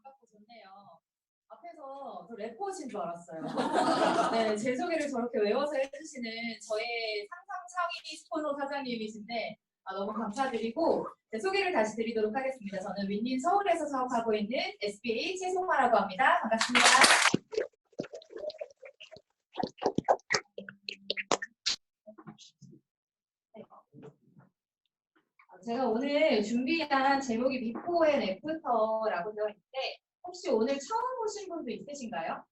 반갑고 좋네요. 앞에서 저 래퍼신 줄 알았어요. 네, 제 소개를 저렇게 외워서 해주시는 저의 상상 상위 스포너 사장님이신데 너무 감사드리고 제 소개를 다시 드리도록 하겠습니다. 저는 윈윈 서울에서 사업하고 있는 SBA 최송화라고 합니다. 반갑습니다. 제가 오늘 준비한 제목이 비포 앤 애프터라고 되어 있는데 혹시 오늘 처음 오신 분도 있으신가요?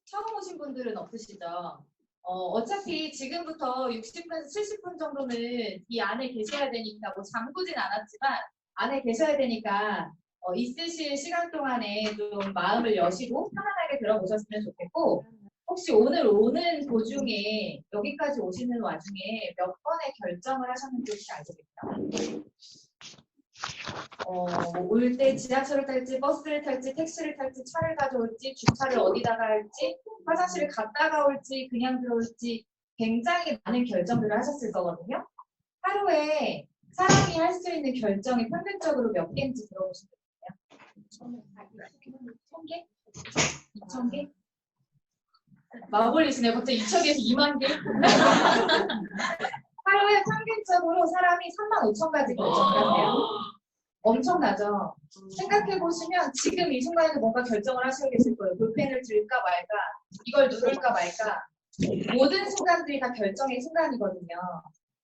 처음 오신 분들은 없으시죠? 어차피 지금부터 60분, 70분 정도는 이 안에 계셔야 되니까 뭐 잠그진 않았지만 안에 계셔야 되니까 있으실 시간 동안에 좀 마음을 여시고 편안하게 들어보셨으면 좋겠고 혹시 오늘 오는 도중에 여기까지 오시는 와중에 몇 번의 결정을 하셨는지 혹시 알고 계세요? 올 때 지하철을 탈지 버스를 탈지 택시를 탈지 차를 가져올지 주차를 어디다가 할지 화장실을 갔다가 올지 그냥 들어올지 굉장히 많은 결정들을 하셨을 거거든요. 하루에 사람이 할 수 있는 결정이 평균적으로 몇 개인지 들어보시면 돼요? 1000개? 2000개? 마블리시네요. 갑자기 2000개에서 2만 개? 하루에 평균적으로 사람이 35,000가지 결정을 하세요. 엄청나죠? 생각해보시면 지금 이 순간에도 뭔가 결정을 하셔야 계실 거예요. 볼펜을 들까 말까, 이걸 누를까 말까. 모든 순간들이 다 결정의 순간이거든요.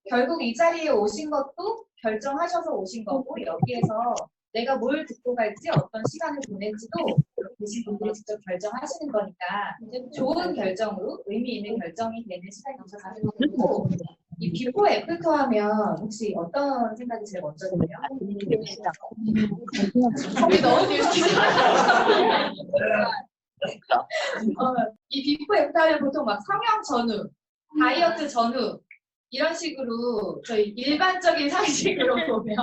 결국 이 자리에 오신 것도 결정하셔서 오신 거고 여기에서 내가 뭘 듣고 갈지 어떤 시간을 보낼지도 여기 계신 분들이 직접 결정하시는 거니까 좋은 결정으로 의미 있는 결정이 되는 시간이 되셔서 거고 이 비포 애프터 하면 혹시 어떤 생각이 제일 먼저 드세요? 우리 너무 뉴스다. 이 비포 애프터 하면 보통 막 성형 전후, 다이어트 전후 이런 식으로 저희 일반적인 상식으로 보면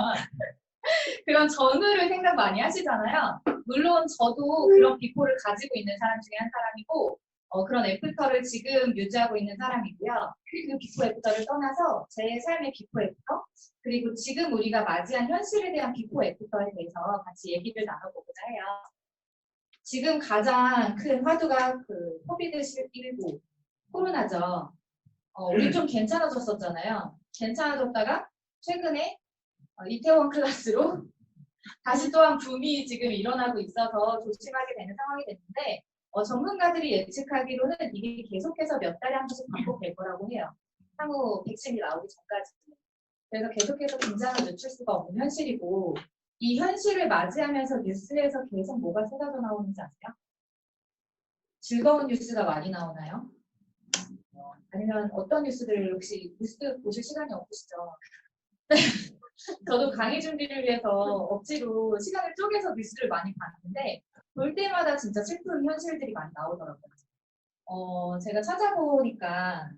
그런 전후를 생각 많이 하시잖아요. 물론 저도 그런 비포를 가지고 있는 사람 중에 한 사람이고 그런 애프터를 지금 유지하고 있는 사람이고요. 그 비포 애프터를 떠나서 제 삶의 비포 애프터 그리고 지금 우리가 맞이한 현실에 대한 비포 애프터에 대해서 같이 얘기를 나눠보고자 해요. 지금 가장 큰 화두가 그 코비드-19 코로나죠. 우리 좀 괜찮아졌었잖아요. 괜찮아졌다가 최근에 이태원 클라스로 다시 또한 붐이 지금 일어나고 있어서 조심하게 되는 상황이 됐는데 전문가들이 예측하기로는 이게 계속해서 몇 달에 한 번씩 반복될 거라고 해요. 향후 백신이 나오기 전까지. 그래서 계속해서 긴장을 늦출 수가 없는 현실이고 이 현실을 맞이하면서 뉴스에서 계속 뭐가 쏟아져 나오는지 아세요? 즐거운 뉴스가 많이 나오나요? 아니면 어떤 뉴스들을 혹시 뉴스 보실 시간이 없으시죠? 저도 강의 준비를 위해서 억지로 시간을 쪼개서 뉴스를 많이 봤는데 볼 때마다 진짜 슬픈 현실들이 많이 나오더라고요. 제가 찾아보니까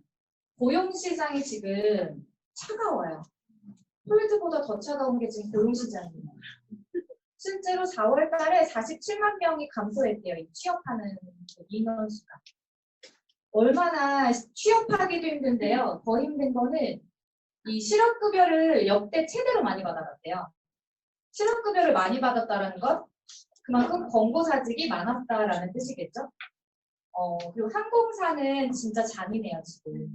고용시장이 지금 차가워요. 코비드보다 더 차가운 게 지금 고용시장이에요. 실제로 4월 달에 47만 명이 감소했대요. 이 취업하는 인원수가. 얼마나 취업하기도 힘든데요. 더 힘든 거는 이 실업급여를 역대 최대로 많이 받아갔대요. 실업급여를 많이 받았다는 건 그만큼 권고사직이 많았다라는 뜻이겠죠. 그리고 항공사는 진짜 잔인해요, 지금.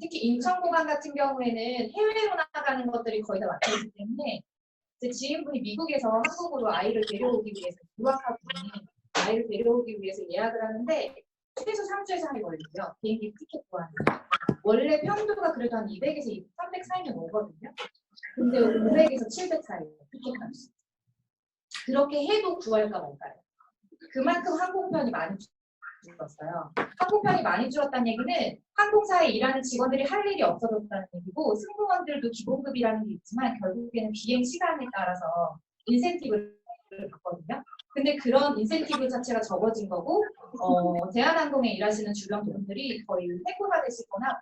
특히 인천공항 같은 경우에는 해외로 나가는 것들이 거의 다 막혀있기 때문에 제 지인분이 미국에서 한국으로 아이를 데려오기 위해서 유학하고 있는 아이를 데려오기 위해서 예약을 하는데 최소 3주에서 3일 걸리고요. 비행기 티켓 구하는 원래 평도가 그래도 한 200에서 300 사이면 오거든요. 근데 500에서 700 사이에요. 티켓 값이. 그렇게 해도 구할까 말까요. 그만큼 항공편이 많이 줄었어요. 항공편이 많이 줄었다는 얘기는 항공사에 일하는 직원들이 할 일이 없어졌다는 얘기고 승무원들도 기본급이라는 게 있지만 결국에는 비행 시간에 따라서 인센티브를 받거든요. 근데 그런 인센티브 자체가 적어진 거고 대한항공에 일하시는 주변 분들이 거의 해고가 되시거나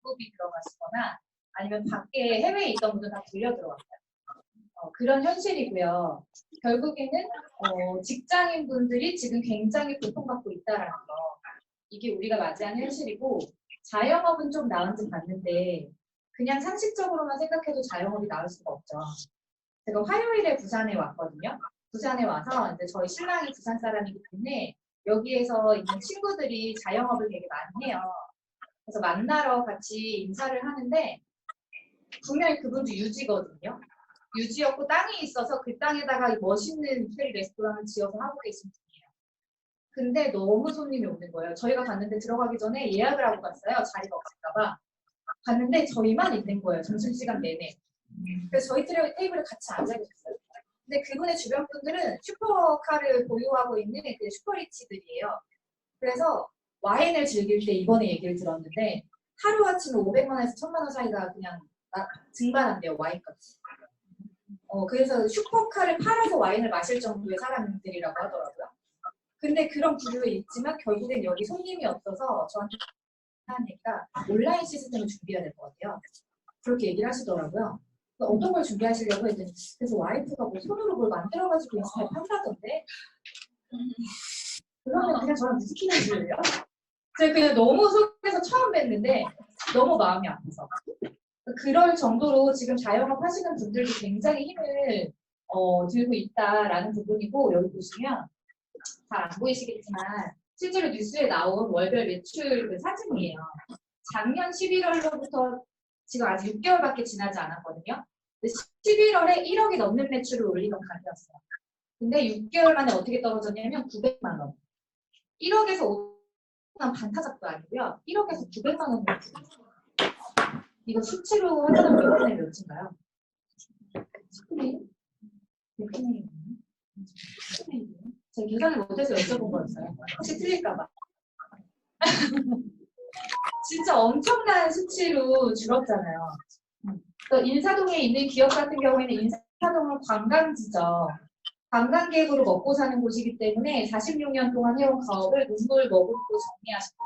급이 들어가시거나 아니면 밖에 해외에 있던 분들 다 불려 들어왔어요. 그런 현실이고요. 결국에는 직장인 분들이 지금 굉장히 고통받고 있다라는 거. 이게 우리가 맞이한 현실이고 자영업은 좀 나은지 봤는데 그냥 상식적으로만 생각해도 자영업이 나을 수가 없죠. 제가 화요일에 부산에 왔거든요. 부산에 와서 이제 저희 신랑이 부산 사람이기 때문에 여기에서 있는 친구들이 자영업을 되게 많이 해요. 그래서 만나러 같이 인사를 하는데 분명히 그분도 유지거든요. 유지였고 땅이 있어서 그 땅에다가 멋있는 이태리 레스토랑을 지어서 하고 계신 분이에요. 근데 너무 손님이 오는 거예요. 저희가 갔는데 들어가기 전에 예약을 하고 갔어요. 자리가 없을까봐. 갔는데 저희만 있는 거예요. 점심시간 내내. 그래서 저희 테이블에 같이 앉아 계셨어요. 근데 그분의 주변 분들은 슈퍼카를 보유하고 있는 그 슈퍼리치들이에요. 그래서 와인을 즐길 때 이번에 얘기를 들었는데 하루아침에 500만 원에서 1000만 원 사이가 그냥 증발한대요. 와인값이. 그래서 슈퍼카를 팔아서 와인을 마실 정도의 사람들이라고 하더라고요. 근데 그런 부류에 있지만 결국엔 여기 손님이 없어서 저한테 하는 얘기가 온라인 시스템을 준비해야 될 것 같아요. 그렇게 얘기를 하시더라고요. 어떤 걸 준비하시려고 했더니 그래서 와이프가 뭐 손으로 뭘 만들어가지고 인스타에 판다던데 그러면 그냥 저랑 무지키는 줄이에요. 제가 그냥 너무 속에서 처음 뵀는데 너무 마음이 아파서 그럴 정도로 지금 자영업 하시는 분들도 굉장히 힘을 들고 있다라는 부분이고 여기 보시면 잘 안 보이시겠지만 실제로 뉴스에 나온 월별 매출 그 사진이에요. 작년 11월로부터 지금 아직 6개월밖에 지나지 않았거든요. 11월에 1억이 넘는 매출을 올리던 가게였어요. 근데 6개월 만에 어떻게 떨어졌냐면 900만 원. 1억에서 500만 반타작도 아니고요. 1억에서 900만 원 매출. 이거 수치로 하자면 몇 분의 몇인가요? 10분의 1? 100분의 1? 10분의 1? 제가 계산을 못해서 여쭤본 거였어요. 혹시 틀릴까봐. 진짜 엄청난 수치로 줄었잖아요. 인사동에 있는 기업 같은 경우에는 인사동은 관광지죠. 관광객으로 먹고 사는 곳이기 때문에 46년 동안 해온 가업을 눈물 머금고 정리하셨다.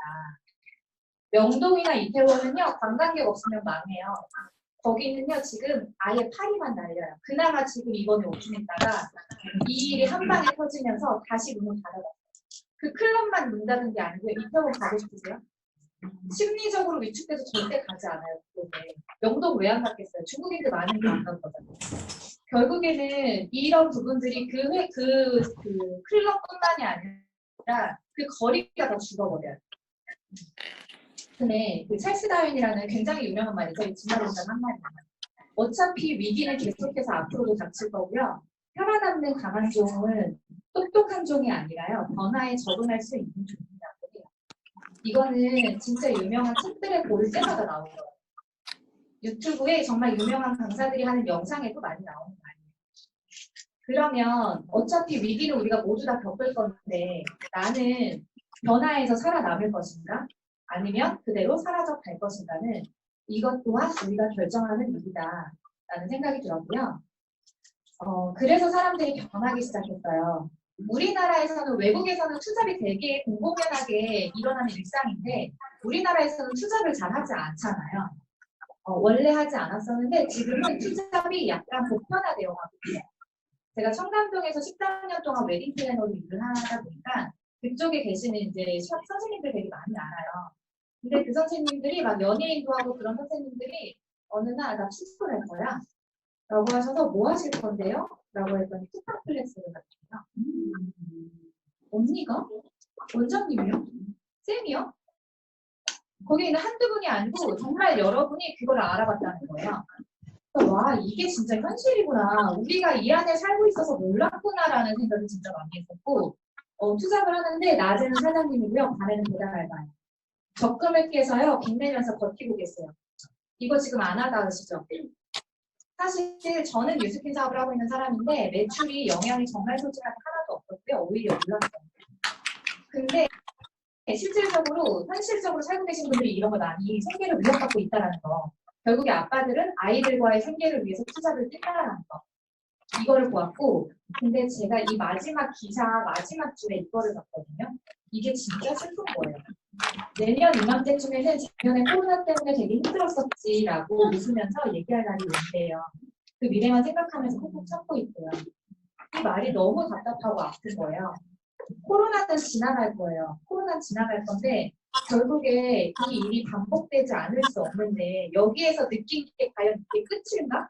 명동이나 이태원은요, 관광객 없으면 망해요. 거기는요, 지금 아예 파리만 날려요. 그나마 지금 이번에 오픈했다가 이 일이 한 방에 터지면서 다시 문을 닫아봤어요. 그 클럽만 문 닫은 게 아니고요. 이태원 가고 싶으세요? 심리적으로 위축돼서 절대 가지 않아요. 그곳에. 명동 왜 안 갔겠어요? 중국인들 많은 게 안 간 거잖아요. 결국에는 이런 부분들이 그 클럽뿐만이 아니라 그 거리가 다 죽어버려요. 근데 그 찰스 다윈이라는 굉장히 유명한 말이죠. 진화론자 한 말입니다. 어차피 위기는 계속해서 앞으로도 닥칠 거고요. 살아남는 강한 종은 똑똑한 종이 아니라요. 변화에 적응할 수 있는 종이라고 해요. 이거는 진짜 유명한 책들에 고를 때마다 나오더라고요. 유튜브에 정말 유명한 강사들이 하는 영상에도 많이 나오는 말이에요. 그러면 어차피 위기는 우리가 모두 다 겪을 건데 나는 변화에서 살아남을 것인가? 아니면 그대로 사라져 갈 것인가는 이것 또한 우리가 결정하는 일이다라는 생각이 들었고요. 그래서 사람들이 변하기 시작했어요. 우리나라에서는 외국에서는 투잡이 되게 공공연하게 일어나는 일상인데 우리나라에서는 투잡을 잘 하지 않잖아요. 원래 하지 않았었는데 지금은 투잡이 약간 보편화되어 가고 있어요. 제가 청담동에서 13년 동안 웨딩 플래너로 일을 하다 보니까 그쪽에 계시는 이제 선생님들 되게 많이 알아요. 근데 그 선생님들이 막 연예인도 하고 그런 선생님들이 어느 날 나 투잡을 할 거야. 라고 하셔서 뭐 하실 건데요? 라고 했더니 투탑 클래스를 갔어요. 언니가? 원장님이요? 쌤이요? 거기 있는 한두 분이 아니고 정말 여러분이 그걸 알아봤다는 거예요. 와, 이게 진짜 현실이구나. 우리가 이 안에 살고 있어서 몰랐구나라는 생각을 진짜 많이 했었고 투잡을 하는데 낮에는 사장님이고요. 밤에는 배달 알바예요. 적금을 깨서요. 빚내면서 버티고 계세요. 이거 지금 안 하다 하시죠? 사실 저는 뉴스킨 사업을 하고 있는 사람인데 매출이 영향이 정말 솔직하게 하나도 없었고요. 오히려 올랐어요. 근데 실질적으로 현실적으로 살고 계신 분들이 이런 거 많이 생계를 위협받고 있다는 거. 결국에 아빠들은 아이들과의 생계를 위해서 투잡을 뛴다는 거. 이거를 보았고 근데 제가 이 마지막 기사 마지막 줄에 이거를 봤거든요. 이게 진짜 슬픈 거예요. 내년 이맘때쯤에는 작년에 코로나 때문에 되게 힘들었었지라고 웃으면서 얘기할 날이 온대요. 그 미래만 생각하면서 꾹꾹 참고 있고요. 이 말이 너무 답답하고 아픈 거예요. 코로나는 지나갈 거예요. 코로나는 지나갈 건데 결국에 이 일이 반복되지 않을 수 없는데 여기에서 느낀 게 과연 이게 끝인가?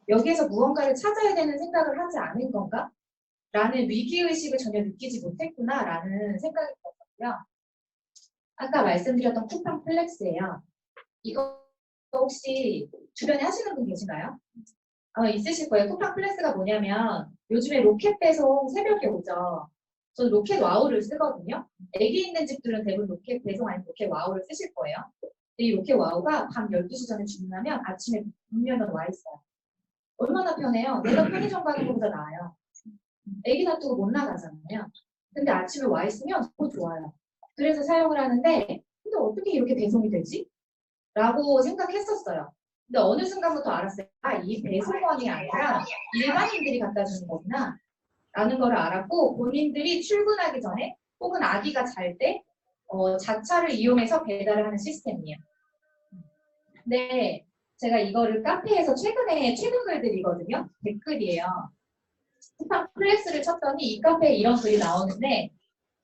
여기에서 무언가를 찾아야 되는 생각을 하지 않을 건가? 라는 위기의식을 전혀 느끼지 못했구나라는 생각이 들었고요. 아까 말씀드렸던 쿠팡 플렉스예요. 이거 혹시 주변에 하시는 분 계신가요? 있으실 거예요. 쿠팡 플렉스가 뭐냐면 요즘에 로켓 배송 새벽에 오죠. 저는 로켓 와우를 쓰거든요. 애기 있는 집들은 대부분 로켓 배송 아니면 로켓 와우를 쓰실 거예요. 근데 이 로켓 와우가 밤 12시 전에 주문하면 아침에 문면허 와 있어요. 얼마나 편해요. 내가 편의점 가는 것보다 나아요. 애기 놔두고 못 나가잖아요. 근데 아침에 와 있으면 너무 좋아요. 그래서 사용을 하는데 근데 어떻게 이렇게 배송이 되지? 라고 생각했었어요. 근데 어느 순간부터 알았어요. 이 배송원이 아니라 일반인들이 갖다 주는 거구나. 라는 걸 알았고 본인들이 출근하기 전에 혹은 아기가 잘 때 자차를 이용해서 배달을 하는 시스템이에요. 근데 제가 이거를 카페에서 최근 글들이거든요. 댓글이에요. 쿠팡 플렉스를 쳤더니 이 카페에 이런 글이 나오는데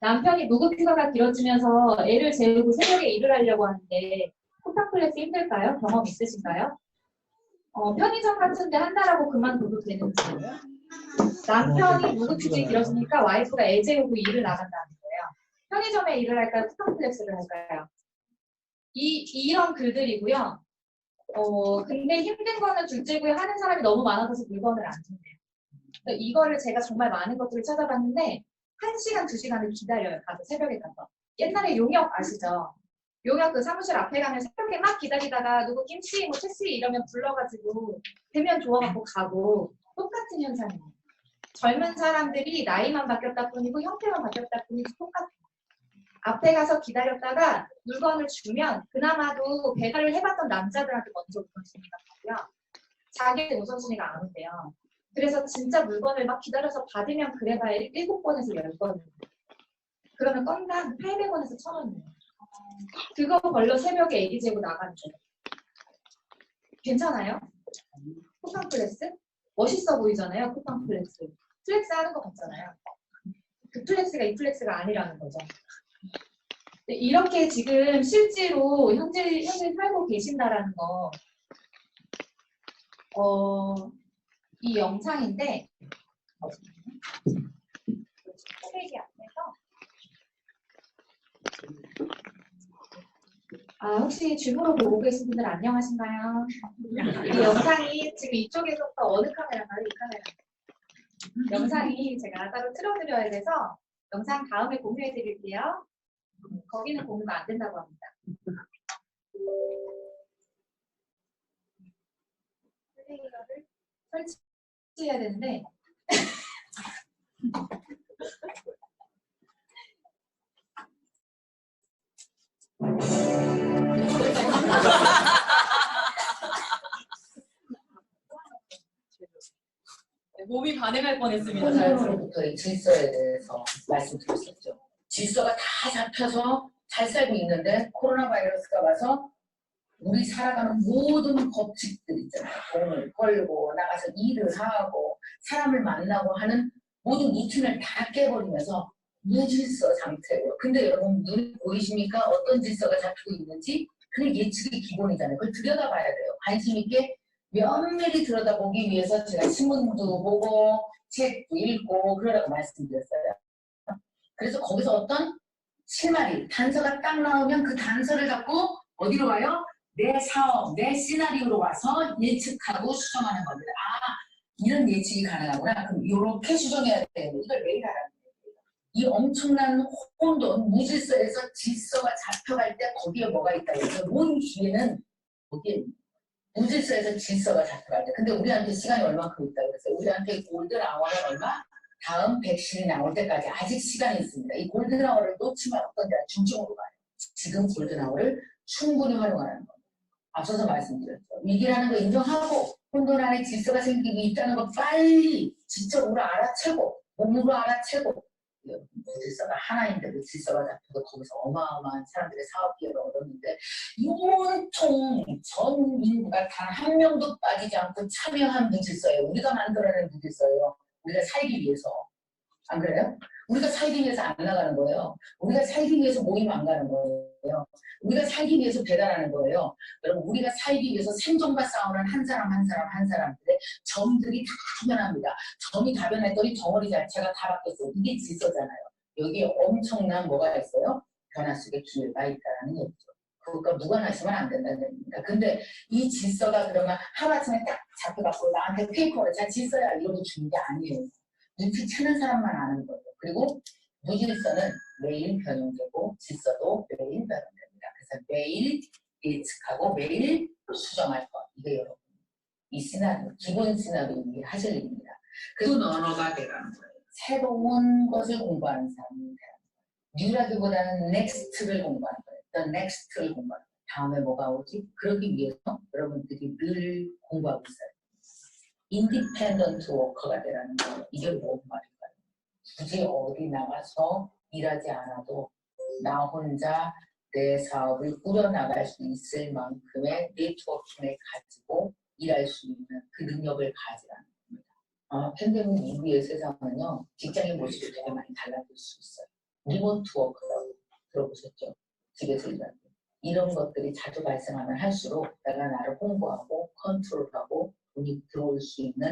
남편이 무급휴가가 길어지면서 애를 재우고 새벽에 일을 하려고 하는데 쿠팡 플렉스 힘들까요? 경험 있으신가요? 편의점 같은데 한다라고 그만둬도 되는지. 남편이 무급휴직이 길어지니까 와이프가 애 재우고 일을 나간다는 거예요. 편의점에 일을 할까요? 쿠팡 플렉스를 할까요? 이런 글들이고요. 근데 힘든 거는 둘째고요. 하는 사람이 너무 많아서 물건을 안 준대요. 이거를 제가 정말 많은 것들을 찾아봤는데 1시간, 2시간을 기다려요. 가서 새벽에 가서. 옛날에 용역 아시죠? 용역 그 사무실 앞에 가면 새벽에 막 기다리다가 누구 김씨, 뭐 채씨 이러면 불러가지고 되면 좋아갖고 가고 똑같은 현상이에요. 젊은 사람들이 나이만 바뀌었다 뿐이고 형태만 바뀌었다 뿐이지 똑같아요. 앞에 가서 기다렸다가 물건을 주면 그나마도 배달을 해봤던 남자들한테 먼저 우선순위가 가고요. 자기한테 우선순위가 안 온대요. 그래서 진짜 물건을 막 기다려서 받으면 그래봐야 7번에서 10번. 그러면 건당 800원에서 1000원이에요. 그거 벌러 새벽에 애기 재고 나가는 거예요. 괜찮아요? 쿠팡 플렉스? 멋있어 보이잖아요. 쿠팡 플렉스. 플렉스 하는 거 같잖아요. 그 플렉스가 이 플렉스가 아니라는 거죠. 이렇게 지금 실제로 현재 살고 계신다라는 거. 이 영상인데 쓰레기 앞에서 혹시 줌으로 보고 계신 분들 안녕하신가요? 이 영상이 지금 이쪽에서부터 어느 카메라인가요? 이 카메라. 영상이 제가 따로 틀어드려야 돼서 영상 다음에 공유해 드릴게요. 거기는 공유가 안 된다고 합니다. 플레이어를 설치해야 되는데 몸이 반응할 뻔했습니다. 처음부터 질서에 대해서 말씀드렸었죠. 질서가 다 잡혀서 잘 살고 있는데 코로나 바이러스가 와서 우리 살아가는 모든 법칙들 있잖아요. 돈을 벌고 나가서 일을 하고 사람을 만나고 하는 모든 루틴을 다 깨버리면서 무질서 상태고요. 근데 여러분 눈에 보이십니까? 어떤 질서가 잡히고 있는지 그게 예측이 기본이잖아요. 그걸 들여다봐야 돼요. 관심 있게 면밀히 들여다보기 위해서 제가 신문도 보고 책도 읽고 그러라고 말씀드렸어요. 그래서 거기서 어떤 실마리, 단서가 딱 나오면 그 단서를 갖고 어디로 와요? 내 사업, 내 시나리오로 와서 예측하고 수정하는 겁니다. 이런 예측이 가능하구나. 그럼 이렇게 수정해야 되는 이걸 매일 하라는 거예요. 이 엄청난 혼돈, 무질서에서 질서가 잡혀갈 때 거기에 뭐가 있다고 해서 모든 기회는 거기에 무질서에서 질서가 잡혀갈 때. 근데 우리한테 시간이 얼마큼 있다고 그랬어요. 우리한테 골든아워는 얼마? 다음 백신이 나올 때까지 아직 시간이 있습니다. 이 골든아워를 놓치면 어떤 데가 중증으로 가요. 지금 골든아워를 충분히 활용하는 겁니다. 앞서서 말씀드렸죠. 위기라는 거 인정하고 혼돈 안에 질서가 생기고 있다는 거 빨리 지적으로 알아채고 몸으로 알아채고 질서가 하나인데도 질서가 잡히고 거기서 어마어마한 사람들의 사업 기회를 얻었는데 온통 전 인구가 단 한 명도 빠지지 않고 참여한 무질서예요. 우리가 만들어낸 무질서예요. 우리가 살기 위해서. 안 그래요? 우리가 살기 위해서 안 나가는 거예요. 우리가 살기 위해서 모임 안 가는 거예요. 우리가 살기 위해서 배달하는 거예요. 여러분 우리가 살기 위해서 생존과 싸우는 한 사람 한 사람 한 사람들의 점들이 다 변합니다. 점이 다 변했더니 덩어리 자체가 다 바뀌었어요. 이게 질서잖아요. 여기에 엄청난 뭐가 있어요? 변화 속에 기회가 있다는 얘기죠. 그러니까 무관하시면 안 된다는 얘기입니다. 근데 이 질서가 그러면 하루아침에 딱 잡혀갖고 나한테 페이퍼를 자 질서야 이러고 주는 게 아니에요. 눈치 채는 사람만 아는 거예요. 그리고 무질서는 매일 변형되고 질서도 매일 변형됩니다. 그래서 매일 예측하고 매일 수정할 것. 이게 여러분 이 시나리오, 기본 시나리오 하실 일입니다. 그리고 언어가 되라는 거예요. 새로운 것을 공부하는 사람이 되라는 거예요. 뉴라기보다는 넥스트를 공부하는 거예요. The next를 공부하는 거예요. 다음에 뭐가 오지? 그러기 위해서 여러분들이 늘 공부하고 있어요. 인디펜던트 워커가 되라는 거예요. 이게 뭔 말일까요? 굳이 어디 나가서 일하지 않아도 나 혼자 내 사업을 꾸려나갈 수 있을 만큼의 네트워킹을 가지고 일할 수 있는 그 능력을 가지라는 겁니다. 팬데믹 이후의 세상은요. 직장인 모습이 되게 많이 달라질 수 있어요. 리모트 워크라고 들어보셨죠? 집에서 일하는 이런 것들이 자주 발생하면 할수록 내가 나를 홍보하고 컨트롤하고 돈이 들어올 수 있는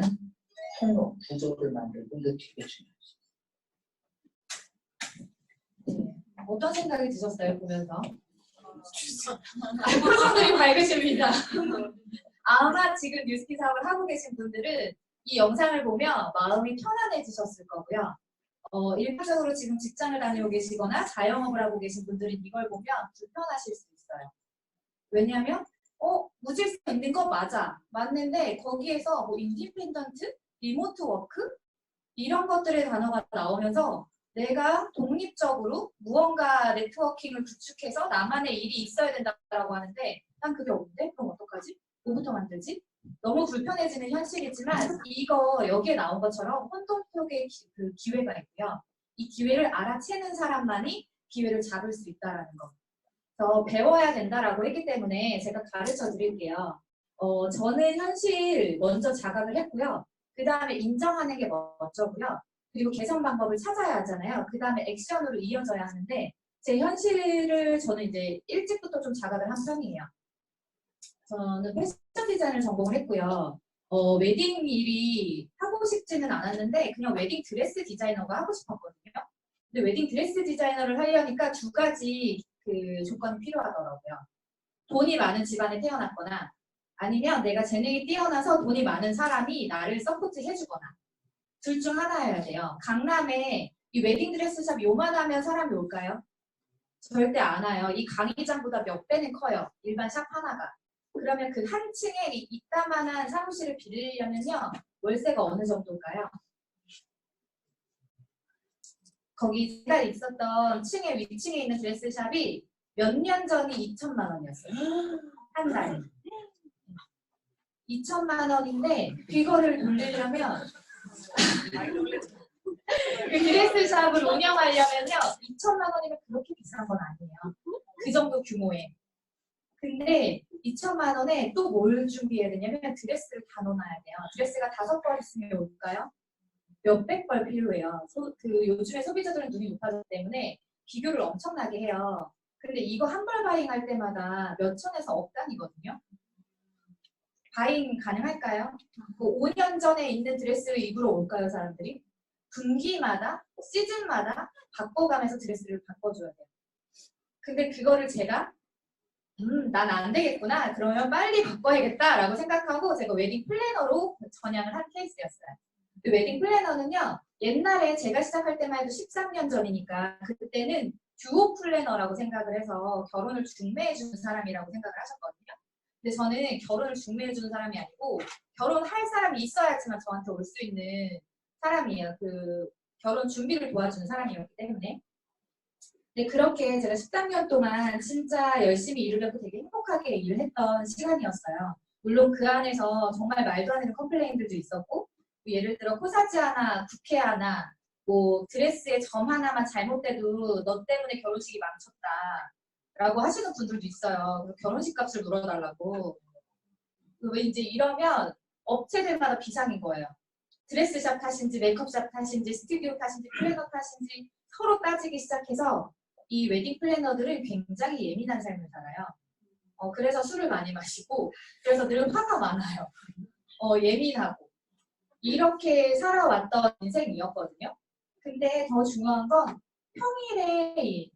통로, 구조를 만들고 이거 되게 중요하죠. 어떤 생각이 드셨어요, 보면서? 표정들이 밝으십니다. 아마 지금 뉴스키 사업을 하고 계신 분들은 이 영상을 보면 마음이 편안해지셨을 거고요. 일차적으로 지금 직장을 다니고 계시거나 자영업을 하고 계신 분들은 이걸 보면 불편하실 수 있어요. 왜냐하면 무질서 있는 거 맞아. 맞는데 거기에서 뭐 인디펜던트, 리모트 워크 이런 것들의 단어가 나오면서 내가 독립적으로 무언가 네트워킹을 구축해서 나만의 일이 있어야 된다고 하는데 난 그게 없는데? 그럼 어떡하지? 뭐부터 만들지? 너무 불편해지는 현실이지만 이거 여기에 나온 것처럼 혼돈 속의 그 기회가 있고요. 이 기회를 알아채는 사람만이 기회를 잡을 수 있다는 거. 그래서 배워야 된다라고 했기 때문에 제가 가르쳐 드릴게요. 저는 현실 먼저 자각을 했고요. 그 다음에 인정하는 게 먼저고요. 그리고 개선 방법을 찾아야 하잖아요. 그 다음에 액션으로 이어져야 하는데 제 현실을 저는 이제 일찍부터 좀 자각을 한 편이에요. 저는 패션 디자인을 전공을 했고요. 웨딩 일이 하고 싶지는 않았는데 그냥 웨딩 드레스 디자이너가 하고 싶었거든요. 근데 웨딩 드레스 디자이너를 하려니까 두 가지 그 조건이 필요하더라고요. 돈이 많은 집안에 태어났거나 아니면 내가 재능이 뛰어나서 돈이 많은 사람이 나를 서포트 해주거나 둘 중 하나여야 돼요. 강남에 이 웨딩 드레스샵 요만하면 사람이 올까요? 절대 안 와요. 이 강의장보다 몇 배는 커요. 일반 샵 하나가. 그러면 그 한 층에 이따만한 사무실을 빌리려면요. 월세가 어느 정도일까요? 거기 제가 있었던 층에 위층에 있는 드레스샵이 몇 년 전이 2천만 원이었어요. 한 달에. 2천만 원인데 그거를 돌리려면 그 드레스샵을 운영하려면요. 2천만 원이면 그렇게 비싼 건 아니에요. 그 정도 규모에. 근데 2천만 원에 또 뭘 준비해야 되냐면 드레스를 다 넣어놔야 돼요. 드레스가 5벌 있으면 올까요? 몇백 벌 필요해요. 요즘에 소비자들은 눈이 높아졌기 때문에 비교를 엄청나게 해요. 근데 이거 한 벌 바잉할 때마다 몇 천에서 억 단위거든요. 바잉 가능할까요? 그 5년 전에 있는 드레스를 입으러 올까요, 사람들이? 분기마다, 시즌마다 바꿔가면서 드레스를 바꿔줘야 돼요. 근데 그거를 제가 난 안 되겠구나. 그러면 빨리 바꿔야겠다라고 생각하고 제가 웨딩 플래너로 전향을 한 케이스였어요. 그 웨딩 플래너는요. 옛날에 제가 시작할 때만 해도 13년 전이니까 그때는 듀오 플래너라고 생각을 해서 결혼을 중매해주는 사람이라고 생각을 하셨거든요. 근데 저는 결혼을 중매해주는 사람이 아니고 결혼할 사람이 있어야지만 저한테 올 수 있는 사람이에요. 그 결혼 준비를 도와주는 사람이었기 때문에. 네, 그렇게 제가 13년 동안 진짜 열심히 일을 하고 되게 행복하게 일을 했던 시간이었어요. 물론 그 안에서 정말 말도 안 되는 컴플레인들도 있었고 예를 들어 코사지 하나, 부케 하나, 뭐 드레스의 점 하나만 잘못돼도 너 때문에 결혼식이 망쳤다 라고 하시는 분들도 있어요. 결혼식 값을 물어달라고. 왜 이제 이러면 업체들마다 비상인 거예요. 드레스샵 탓인지 메이크업샵 탓인지 스튜디오 탓인지 플래너 탓인지 서로 따지기 시작해서 이 웨딩 플래너들은 굉장히 예민한 삶을 살아요. 그래서 술을 많이 마시고 그래서 늘 화가 많아요. 예민하고 이렇게 살아왔던 인생이었거든요. 근데 더 중요한 건 평일에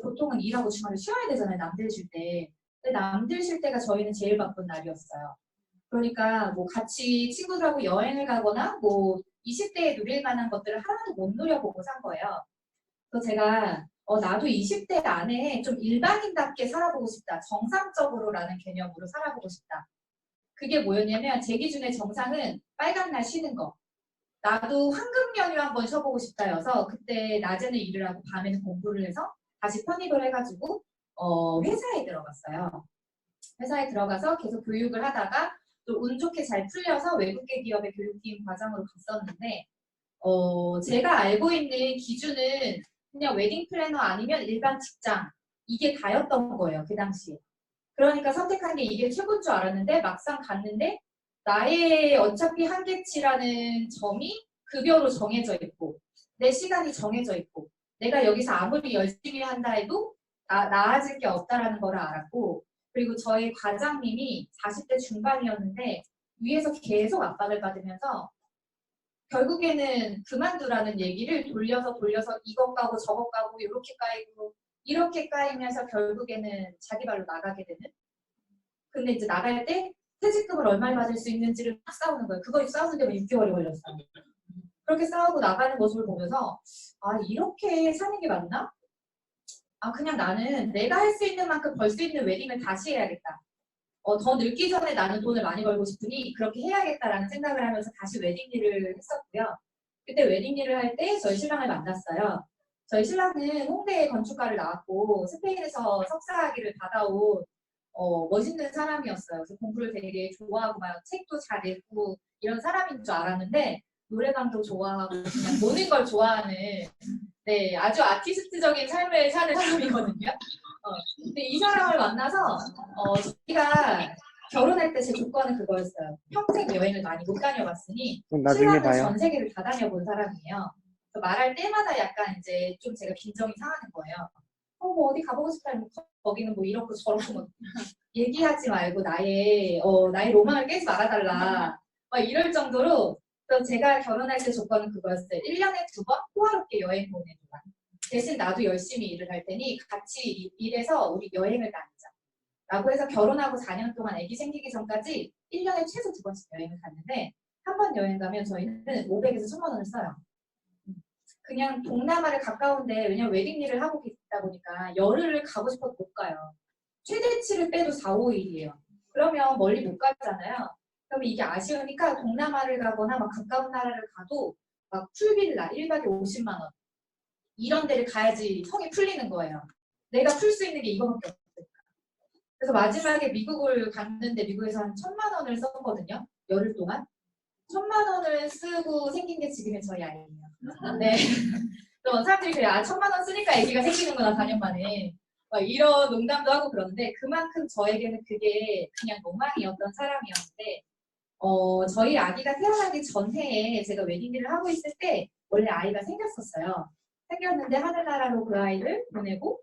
보통은 일하고 주말에 쉬어야 되잖아요. 남들 쉴 때. 근데 남들 쉴 때가 저희는 제일 바쁜 날이었어요. 그러니까 뭐 같이 친구들하고 여행을 가거나 뭐 20대에 누릴 만한 것들을 하나도 못 누려보고 산 거예요. 그래서 제가 나도 20대 안에 좀 일반인답게 살아보고 싶다. 정상적으로라는 개념으로 살아보고 싶다. 그게 뭐였냐면 제 기준의 정상은 빨간 날 쉬는 거. 나도 황금 연휴 한번 쉬어보고 싶다여서 그때 낮에는 일을 하고 밤에는 공부를 해서 다시 편입을 해가지고 회사에 들어갔어요. 회사에 들어가서 계속 교육을 하다가 또 운 좋게 잘 풀려서 외국계 기업의 교육팀 과장으로 갔었는데 제가 알고 있는 기준은 그냥 웨딩 플래너 아니면 일반 직장 이게 다였던 거예요. 그 당시에. 그러니까 선택한 게 이게 최고인 줄 알았는데 막상 갔는데 나의 어차피 한계치라는 점이 급여로 정해져 있고 내 시간이 정해져 있고 내가 여기서 아무리 열심히 한다 해도 나아질 게 없다라는 걸 알았고 그리고 저희 과장님이 40대 중반이었는데 위에서 계속 압박을 받으면서 결국에는 그만두라는 얘기를 돌려서 이것 까고 저것 까고 이렇게 까이고 이렇게 까이면서 결국에는 자기 발로 나가게 되는. 근데 이제 나갈 때 퇴직금을 얼마를 받을 수 있는지를 막 싸우는 거예요. 그거 싸우는 데만 6개월이 걸렸어요. 그렇게 싸우고 나가는 모습을 보면서 이렇게 사는 게 맞나? 그냥 나는 내가 할 수 있는 만큼 벌 수 있는 웨딩을 다시 해야겠다. 더 늙기 전에 나는 돈을 많이 벌고 싶으니 그렇게 해야겠다라는 생각을 하면서 다시 웨딩 일을 했었고요. 그때 웨딩 일을 할 때 저희 신랑을 만났어요. 저희 신랑은 홍대 건축과를 나왔고 스페인에서 석사학위를 받아온 멋있는 사람이었어요. 그래서 공부를 되게 좋아하고 막 책도 잘 읽고 이런 사람인 줄 알았는데 노래방도 좋아하고 그냥 노는 걸 좋아하는 네, 아주 아티스트적인 삶을 사는 사람이거든요. 근데 이 사람을 만나서 저희가 결혼할 때 제 조건은 그거였어요. 평생 여행을 많이 못 다녀봤으니 나중에 신랑은 봐요. 전 세계를 다 다녀본 사람이에요. 그래서 말할 때마다 약간 이제 좀 제가 빈정이 상하는 거예요. 뭐 어디 가보고 싶다면 거기는 뭐 이렇고 저렇고 뭐 얘기하지 말고 나의 로망을 깨지 말아달라. 막 이럴 정도로 그래서 제가 결혼할 때 조건은 그거였어요. 1년에 2번 호화롭게 여행 보내줘라. 대신 나도 열심히 일을 할 테니 같이 일해서 우리 여행을 다니자. 라고 해서 결혼하고 4년 동안 아기 생기기 전까지 1년에 최소 2번씩 여행을 갔는데 한 번 여행 가면 저희는 500에서 1000만 원을 써요. 그냥 동남아를 가까운데 왜냐면 웨딩 일을 하고 있다 보니까 열흘을 가고 싶어도 못 가요. 최대치를 빼도 4, 5일이에요. 그러면 멀리 못 가잖아요. 그러면 이게 아쉬우니까 동남아를 가거나 막 가까운 나라를 가도 막 풀빌라 1박에 50만 원 이런 데를 가야지 성이 풀리는 거예요. 내가 풀 수 있는 게 이거밖에 없으니까. 그래서 마지막에 미국을 갔는데 미국에서 한 1000만 원을 썼거든요. 열흘 동안. 1000만 원을 쓰고 생긴 게 지금의 저희 아이예요. 네. 또 사람들이 그래 1000만 원 쓰니까 아기가 생기는구나 4년 만에. 막 이런 농담도 하고 그러는데 그만큼 저에게는 그게 그냥 로망이었던 사람이었는데 저희 아기가 태어나기 전해에 제가 웨딩일을 하고 있을 때 원래 아이가 생겼었어요. 생겼는데 하늘나라로 그 아이를 보내고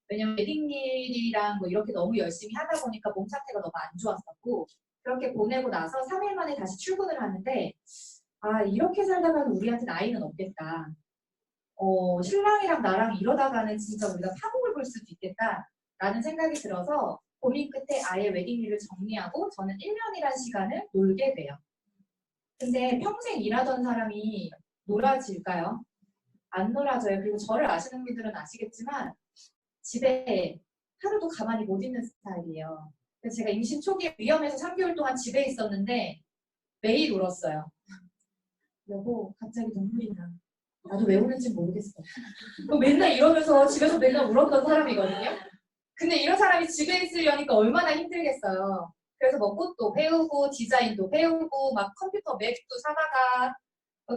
왜냐면 웨딩일이랑 뭐 이렇게 너무 열심히 하다 보니까 몸 상태가 너무 안 좋았었고 그렇게 보내고 나서 3일 만에 다시 출근을 하는데 이렇게 살다가는 우리한테 나이는 없겠다. 신랑이랑 나랑 이러다가는 진짜 우리가 파국을 볼 수도 있겠다라는 생각이 들어서 고민 끝에 아예 웨딩일을 정리하고 저는 1년이란 시간을 놀게 돼요. 근데 평생 일하던 사람이 놀아질까요? 안 놀아져요. 그리고 저를 아시는 분들은 아시겠지만 집에 하루도 가만히 못 있는 스타일이에요. 그래서 제가 임신 초기에 위험해서 3개월 동안 집에 있었는데 매일 울었어요. 여보 갑자기 눈물이 나. 나도 왜 우는지 모르겠어. 맨날 이러면서 집에서 맨날 울었던 사람이거든요. 근데 이런 사람이 집에 있으려니까 얼마나 힘들겠어요. 그래서 뭐 꽃도 배우고 디자인도 배우고 막 컴퓨터 맥도 사다가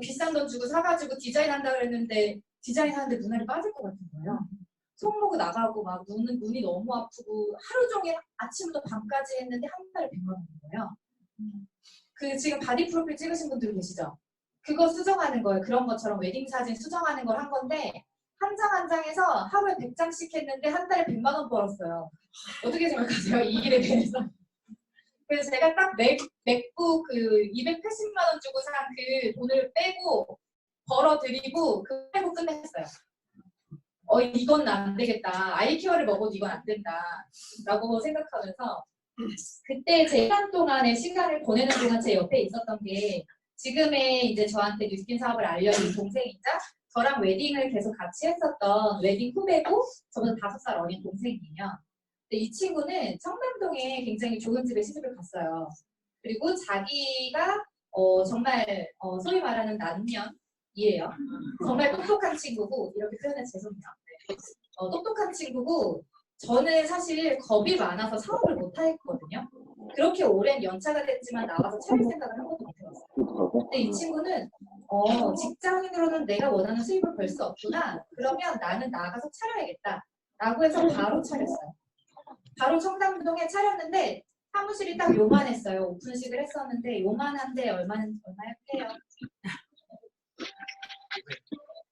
비싼 돈 주고 사가지고 디자인한다 그랬는데 디자인하는데 눈알이 빠질 것 같은 거예요. 손목이 나가고 막 눈이 너무 아프고 하루 종일 아침부터 밤까지 했는데 한 달에 100만 원인 거예요. 그 지금 바디 프로필 찍으신 분들 계시죠? 그거 수정하는 거예요. 그런 것처럼 웨딩 사진 수정하는 걸 한 건데 한 장 한 장에서 하루에 100장씩 했는데 한 달에 100만 원 벌었어요. 어떻게 생각하세요? 이 일에 대해서. 그래서 제가 딱 맥북 그 280만 원 주고 산 그 돈을 빼고 벌어들이고 그 빼고 끝냈어요. 이건 안 되겠다. 아이케어를 먹어도 이건 안 된다. 라고 생각하면서 그때 제 1년 동안의 시간을 보내는 동안 제 옆에 있었던 게 지금의 이제 저한테 뉴스킨 사업을 알려준 동생이자 저랑 웨딩을 계속 같이 했었던 웨딩 후배고 저보다 5살 어린 동생이에요. 근데 이 친구는 청담동에 굉장히 좋은 집에 시집을 갔어요. 그리고 자기가 정말 소위 말하는 난년이에요. 정말 똑똑한 친구고 이렇게 표현해서 죄송해요. 네. 똑똑한 친구고 저는 사실 겁이 많아서 사업을 못 하겠거든요. 그렇게 오랜 연차가 됐지만 나와서 차릴 생각을 한 번도 못 해봤어요. 근데 이 친구는 직장인으로는 내가 원하는 수입을 벌 수 없구나. 그러면 나는 나가서 차려야겠다. 라고 해서 바로 차렸어요. 바로 청담동에 차렸는데 사무실이 딱 요만했어요. 오픈식을 했었는데 요만한데 얼마였대요?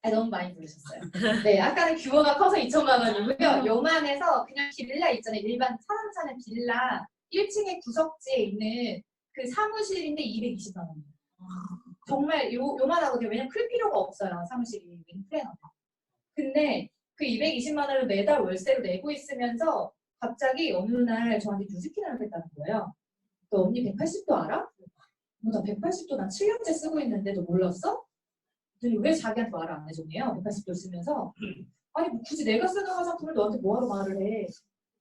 너무 많이 부르셨어요. 네, 아까는 규모가 커서 2천만 원이고요. 요만해서 그냥 빌라 있잖아요. 일반 사람 사는 빌라 1층에 구석지에 있는 그 사무실인데 220만 원이에요. 정말 요만하거든요. 왜냐면 클 필요가 없어요. 사무실이 플래너가. 근데 그 220만 원을 매달 월세로 내고 있으면서 갑자기 어느 날 저한테 뉴스킨을 하겠다는 거예요. 너 언니 180도 알아? 나 180도 난 7년째 쓰고 있는데 너 몰랐어? 왜 자기한테 말을 안 해줬네요? 180도 쓰면서. 아니 뭐 굳이 내가 쓰는 화장품을 너한테 뭐하러 말을 해.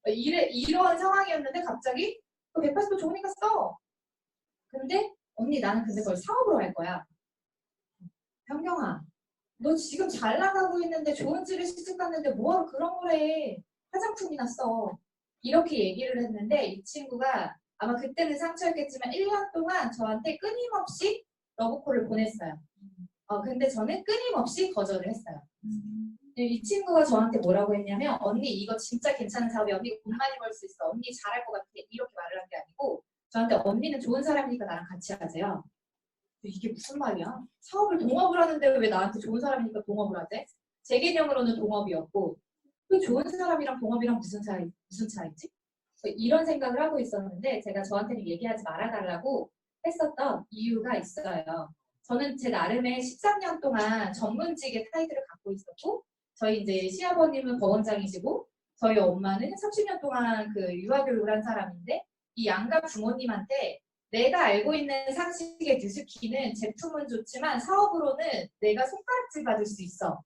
이런 상황이었는데 갑자기 너 180도 좋으니까 써. 근데 언니 나는 근데 그걸 사업으로 할 거야. 현경아 너 지금 잘 나가고 있는데 좋은 집에 시집 갔는데 뭐하러 그런 걸 해. 화장품이나 써. 이렇게 얘기를 했는데 이 친구가 아마 그때는 상처였겠지만 1년 동안 저한테 끊임없이 러브콜을 보냈어요. 근데 저는 끊임없이 거절을 했어요. 이 친구가 저한테 뭐라고 했냐면 언니 이거 진짜 괜찮은 사업이야. 언니 돈 많이 벌 수 있어. 언니 잘할 것 같아. 이렇게 말을 한 게 아니고 저한테 언니는 좋은 사람이니까 나랑 같이 하세요. 이게 무슨 말이야? 사업을 동업을 하는데 왜 나한테 좋은 사람이니까 동업을 하재? 제 개념으로는 동업이었고 왜 좋은 사람이랑 동업이랑 무슨 차이지? 이런 생각을 하고 있었는데 제가 저한테는 얘기하지 말아달라고 했었던 이유가 있어요. 저는 제 나름의 13년 동안 전문직의 타이틀을 갖고 있었고 저희 이제 시아버님은 법원장이시고 저희 엄마는 30년 동안 그 유아교육을 한 사람인데 이 양가 부모님한테 내가 알고 있는 상식의 뉴스키는 제품은 좋지만 사업으로는 내가 손가락질 받을 수 있어.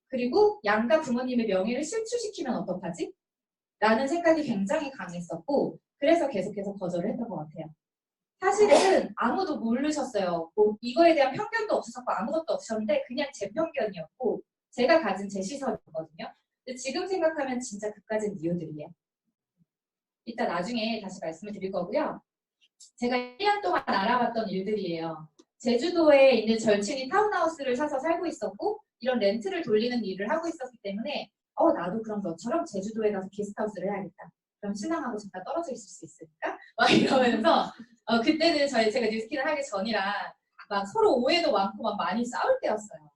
그리고 양가 부모님의 명예를 실추시키면 어떡하지? 라는 생각이 굉장히 강했었고 그래서 계속해서 거절을 했던 것 같아요. 사실은 아무도 모르셨어요. 뭐 이거에 대한 편견도 없었고 아무것도 없었는데 그냥 제 편견이었고 제가 가진 제 시선이었거든요. 근데 지금 생각하면 진짜 그까진 이유들이에요. 이따 나중에 다시 말씀을 드릴 거고요. 제가 1년 동안 알아봤던 일들이에요. 제주도에 있는 절친이 타운하우스를 사서 살고 있었고 이런 렌트를 돌리는 일을 하고 있었기 때문에 나도 그럼 너처럼 제주도에 가서 게스트하우스를 해야겠다. 그럼 신랑하고 잠깐 떨어져 있을 수 있으니까 막 이러면서 그때는 제가 뉴스킨을 하기 전이라 막 서로 오해도 많고 막 많이 싸울 때였어요.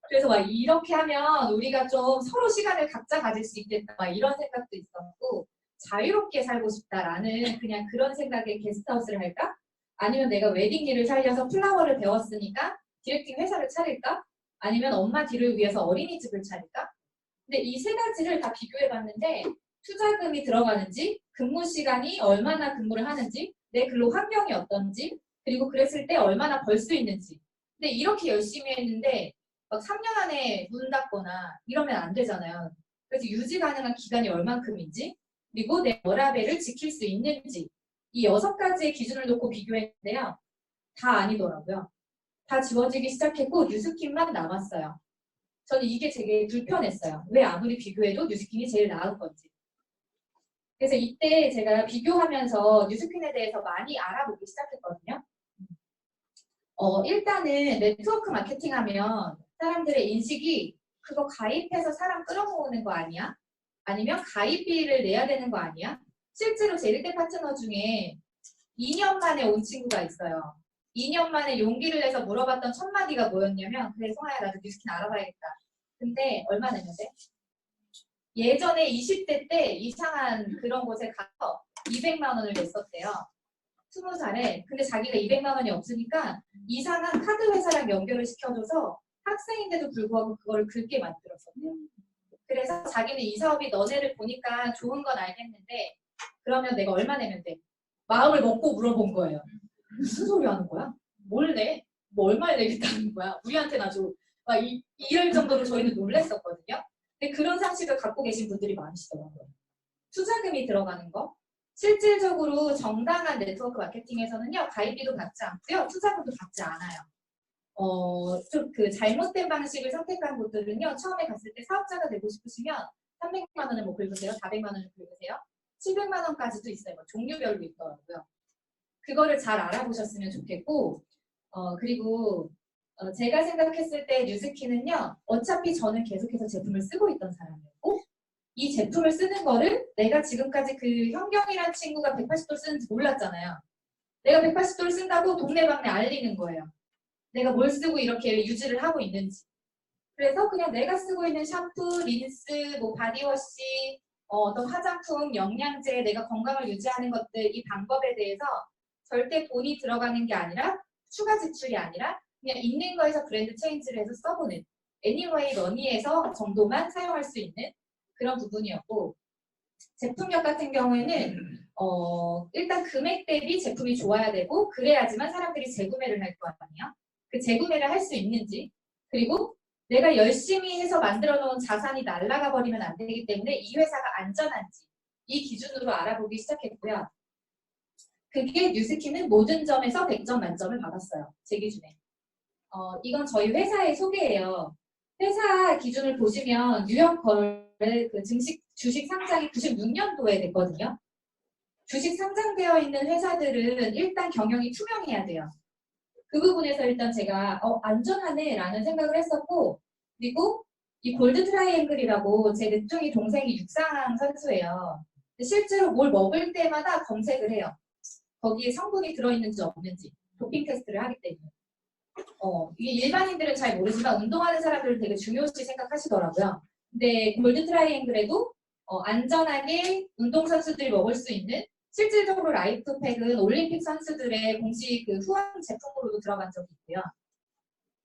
그래서 막 이렇게 하면 우리가 좀 서로 시간을 각자 가질 수 있겠다 막 이런 생각도 있었고 자유롭게 살고 싶다라는 그냥 그런 생각에 게스트하우스를 할까? 아니면 내가 웨딩 일을 살려서 플라워를 배웠으니까 디렉팅 회사를 차릴까? 아니면 엄마 뒤를 위해서 어린이집을 차릴까? 근데 이 세 가지를 다 비교해봤는데 투자금이 들어가는지, 근무 시간이 얼마나 근무를 하는지, 내 근로 환경이 어떤지, 그리고 그랬을 때 얼마나 벌 수 있는지. 근데 이렇게 열심히 했는데 막 3년 안에 문 닫거나 이러면 안 되잖아요. 그래서 유지 가능한 기간이 얼만큼인지, 그리고 내 워라밸을 지킬 수 있는지 이 6가지의 기준을 놓고 비교했는데요. 다 아니더라고요. 다 지워지기 시작했고 뉴스킨만 남았어요. 저는 이게 되게 불편했어요. 왜 아무리 비교해도 뉴스킨이 제일 나은 건지. 그래서 이때 제가 비교하면서 뉴스킨에 대해서 많이 알아보기 시작했거든요. 일단은 네트워크 마케팅 하면 사람들의 인식이 그거 가입해서 사람 끌어모으는 거 아니야? 아니면 가입비를 내야 되는 거 아니야? 실제로 제 1대 파트너 중에 2년 만에 온 친구가 있어요. 2년 만에 용기를 내서 물어봤던 첫 마디가 뭐였냐면 그래 송아야 나도 뉴스킨 알아봐야겠다. 근데 얼마 냈는데? 예전에 20대 때 이상한 그런 곳에 가서 200만 원을 냈었대요. 20살에. 근데 자기가 200만 원이 없으니까 이상한 카드 회사랑 연결을 시켜줘서 학생인데도 불구하고 그거를 긁게 만들었었대요. 그래서 자기는 이 사업이 너네를 보니까 좋은 건 알겠는데 그러면 내가 얼마 내면 돼? 마음을 먹고 물어본 거예요. 무슨 소리 하는 거야? 뭘 내? 뭐 얼마를 내겠다는 거야? 우리한테나 줘. 막 이럴 정도로 저희는 놀랬었거든요. 근데 그런 상식을 갖고 계신 분들이 많으시더라고요. 투자금이 들어가는 거. 실질적으로 정당한 네트워크 마케팅에서는요, 가입비도 받지 않고요, 투자금도 받지 않아요. 좀 그 잘못된 방식을 선택한 분들은요, 처음에 갔을 때 사업자가 되고 싶으시면 300만 원을 뭐 긁으세요, 400만 원을 긁으세요, 700만 원까지도 있어요. 뭐 종류별로 있더라고요. 그거를 잘 알아보셨으면 좋겠고, 그리고 제가 생각했을 때 뉴스킨은요, 어차피 저는 계속해서 제품을 쓰고 있던 사람이었고, 이 제품을 쓰는 거를 내가 지금까지 그 현경이란 친구가 180도를 쓰는지 몰랐잖아요. 내가 180도를 쓴다고 동네방네 알리는 거예요. 내가 뭘 쓰고 이렇게 유지를 하고 있는지. 그래서 그냥 내가 쓰고 있는 샴푸, 린스, 뭐 바디워시, 어떤 화장품, 영양제, 내가 건강을 유지하는 것들, 이 방법에 대해서 절대 돈이 들어가는 게 아니라 추가 지출이 아니라 그냥 있는 거에서 브랜드 체인지를 해서 써보는 애니웨이 머니에서 정도만 사용할 수 있는 그런 부분이었고, 제품력 같은 경우에는 일단 금액 대비 제품이 좋아야 되고 그래야지만 사람들이 재구매를 할 거 아니에요. 그 재구매를 할 수 있는지, 그리고 내가 열심히 해서 만들어 놓은 자산이 날아가 버리면 안 되기 때문에 이 회사가 안전한지 이 기준으로 알아보기 시작했고요. 그게 뉴스킨은 모든 점에서 100점 만점을 받았어요. 제 기준에. 이건 저희 회사의 소개예요. 회사 기준을 보시면 뉴욕 거래 그 주식 상장이 96년도에 됐거든요. 주식 상장되어 있는 회사들은 일단 경영이 투명해야 돼요. 그 부분에서 일단 제가 안전하네 라는 생각을 했었고, 그리고 이 골드 트라이앵글이라고 제 늦둥이 동생이 육상 선수예요. 실제로 뭘 먹을 때마다 검색을 해요. 거기에 성분이 들어있는지 없는지 도핑 테스트를 하기 때문에. 이게 일반인들은 잘 모르지만 운동하는 사람들은 되게 중요시 생각하시더라고요. 근데 골드 트라이앵글에도 안전하게 운동선수들이 먹을 수 있는, 실질적으로 라이프팩은 올림픽 선수들의 공식 그 후원 제품으로도 들어간 적이 있고요.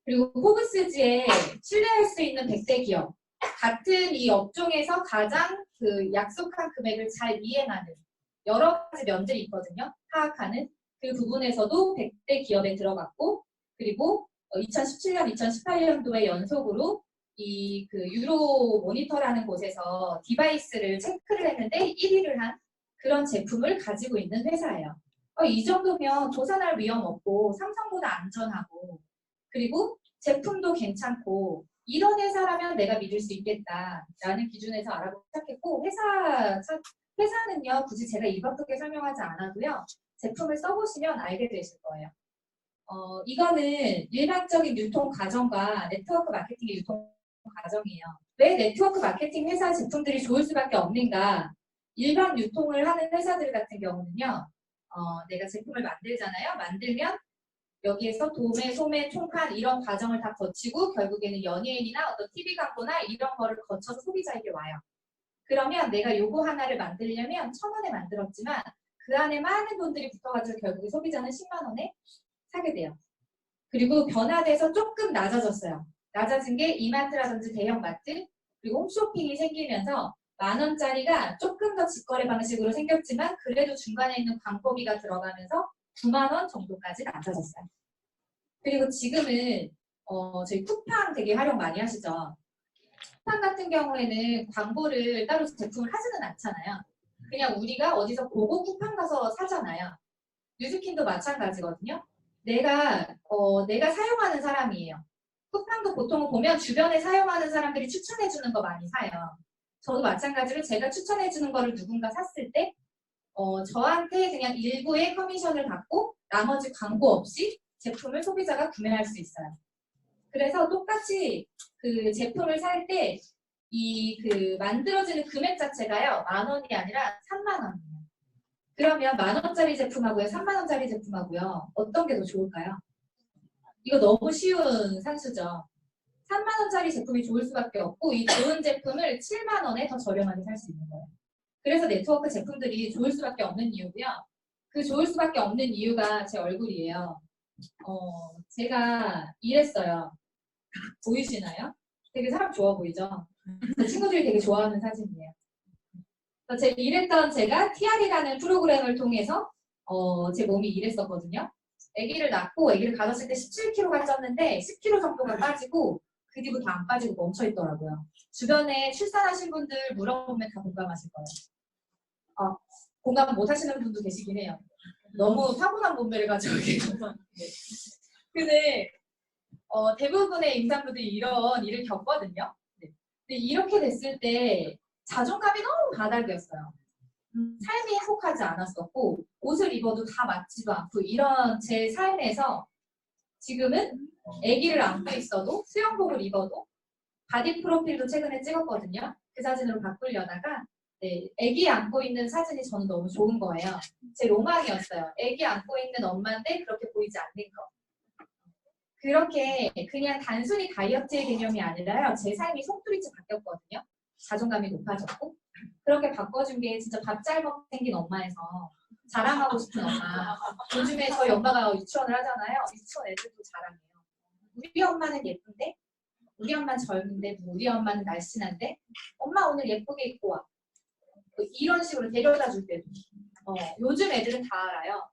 그리고 포브스지에 신뢰할 수 있는 100대 기업, 같은 이 업종에서 가장 그 약속한 금액을 잘 이행하는 여러 가지 면들이 있거든요. 파악하는 그 부분에서도 100대 기업에 들어갔고, 그리고 2017년, 2018년도에 연속으로 이 그 유로 모니터라는 곳에서 디바이스를 체크를 했는데 1위를 한 그런 제품을 가지고 있는 회사예요. 이 정도면 도산할 위험 없고 삼성보다 안전하고 그리고 제품도 괜찮고 이런 회사라면 내가 믿을 수 있겠다라는 기준에서 알아보기 시작했고, 회사는요 굳이 제가 입 아프게 설명하지 않아도요 제품을 써보시면 알게 되실 거예요. 이거는 일반적인 유통 과정과 네트워크 마케팅의 유통 과정이에요. 왜 네트워크 마케팅 회사 제품들이 좋을 수밖에 없는가? 일반 유통을 하는 회사들 같은 경우는요, 내가 제품을 만들잖아요. 만들면 여기에서 도매, 소매, 총판 이런 과정을 다 거치고 결국에는 연예인이나 어떤 TV 광고나 이런 거를 거쳐서 소비자에게 와요. 그러면 내가 요거 하나를 만들려면 1,000원에 만들었지만 그 안에 많은 돈들이 붙어가지고 결국에 소비자는 10만 원에 사게 돼요. 그리고 변화돼서 조금 낮아졌어요. 낮아진 게 이마트라든지 대형마트, 그리고 홈쇼핑이 생기면서 10,000원짜리가 조금 더 직거래 방식으로 생겼지만 그래도 중간에 있는 광고비가 들어가면서 9만 원 정도까지 낮아졌어요. 그리고 지금은 저희 쿠팡 되게 활용 많이 하시죠. 쿠팡 같은 경우에는 광고를 따로 제품을 하지는 않잖아요. 그냥 우리가 어디서 보고 쿠팡 가서 사잖아요. 뉴스킨도 마찬가지거든요. 내가 사용하는 사람이에요. 쿠팡도 보통 보면 주변에 사용하는 사람들이 추천해주는 거 많이 사요. 저도 마찬가지로 제가 추천해주는 거를 누군가 샀을 때 저한테 그냥 일부의 커미션을 받고 나머지 광고 없이 제품을 소비자가 구매할 수 있어요. 그래서 똑같이 그 제품을 살 때 이 그 만들어지는 금액 자체가요 10,000원이 아니라 30,000원이에요. 그러면 10,000원짜리 제품하고요, 30,000원짜리 제품하고요, 어떤 게 더 좋을까요? 이거 너무 쉬운 산수죠. 30,000원짜리 제품이 좋을 수밖에 없고 이 좋은 제품을 70,000원에 더 저렴하게 살 수 있는 거예요. 그래서 네트워크 제품들이 좋을 수밖에 없는 이유고요. 그 좋을 수밖에 없는 이유가 제 얼굴이에요. 제가 이랬어요. 보이시나요? 되게 사람 좋아 보이죠? 제 친구들이 되게 좋아하는 사진이에요. 제가 일했던 제가 TR이라는 프로그램을 통해서 제 몸이 이랬었거든요. 아기를 낳고 아기를 가졌을 때 17kg가 쪘는데 10kg 정도가 빠지고 그 뒤로 다 안 빠지고 멈춰 있더라고요. 주변에 출산하신 분들 물어보면 다 공감하실 거예요. 공감 못 하시는 분도 계시긴 해요. 너무 타고난 몸매를 가지고 계셔서. 근데 대부분의 임산부들이 이런 일을 겪거든요. 근데 이렇게 됐을 때 자존감이 너무 바닥이었어요. 삶이 행복하지 않았었고 옷을 입어도 다 맞지도 않고 이런 제 삶에서 지금은 아기를 안고 있어도 수영복을 입어도 바디 프로필도 최근에 찍었거든요. 그 사진으로 바꾸려다가 아기 안고 있는 사진이 저는 너무 좋은 거예요. 제 로망이었어요. 아기 안고 있는 엄마인데 그렇게 보이지 않는 거. 그렇게 그냥 단순히 다이어트의 개념이 아니라요. 제 삶이 속도리치 바뀌었거든요. 자존감이 높아졌고 그렇게 바꿔준 게 진짜 밥 잘 먹고 생긴 엄마에서 자랑하고 싶은 엄마. 요즘에 저희 엄마가 유치원을 하잖아요. 유치원 애들도 자랑해요. 우리 엄마는 예쁜데? 우리 엄마는 젊은데? 우리 엄마는 날씬한데? 엄마 오늘 예쁘게 입고 와. 이런 식으로 데려다 줄 때도. 요즘 애들은 다 알아요.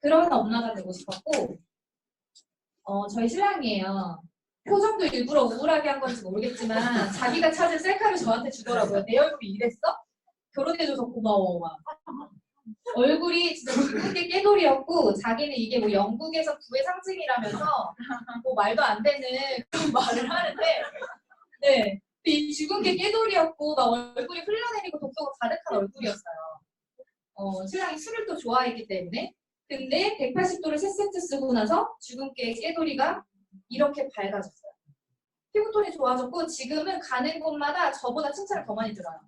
그런 엄마가 되고 싶었고 저희 신랑이에요. 표정도 일부러 우울하게 한 건지 모르겠지만 자기가 찾은 셀카를 저한테 주더라고요. 내 얼굴이 이랬어? 결혼해줘서 고마워. 막. 얼굴이 진짜 그게 깨돌이였고 자기는 이게 뭐 영국에서 부의 상징이라면서 뭐 말도 안 되는 그런 말을 하는데 네. 이 죽은 게 깨돌이였고 막 얼굴이 흘러내리고 독소가 가득한 얼굴이었어요. 신랑이 술을 또 좋아했기 때문에 근데 180도를 3세트 쓰고 나서 주근깨 깨돌이가 이렇게 밝아졌어요. 피부톤이 좋아졌고 지금은 가는 곳마다 저보다 칭찬을 더 많이 들어요.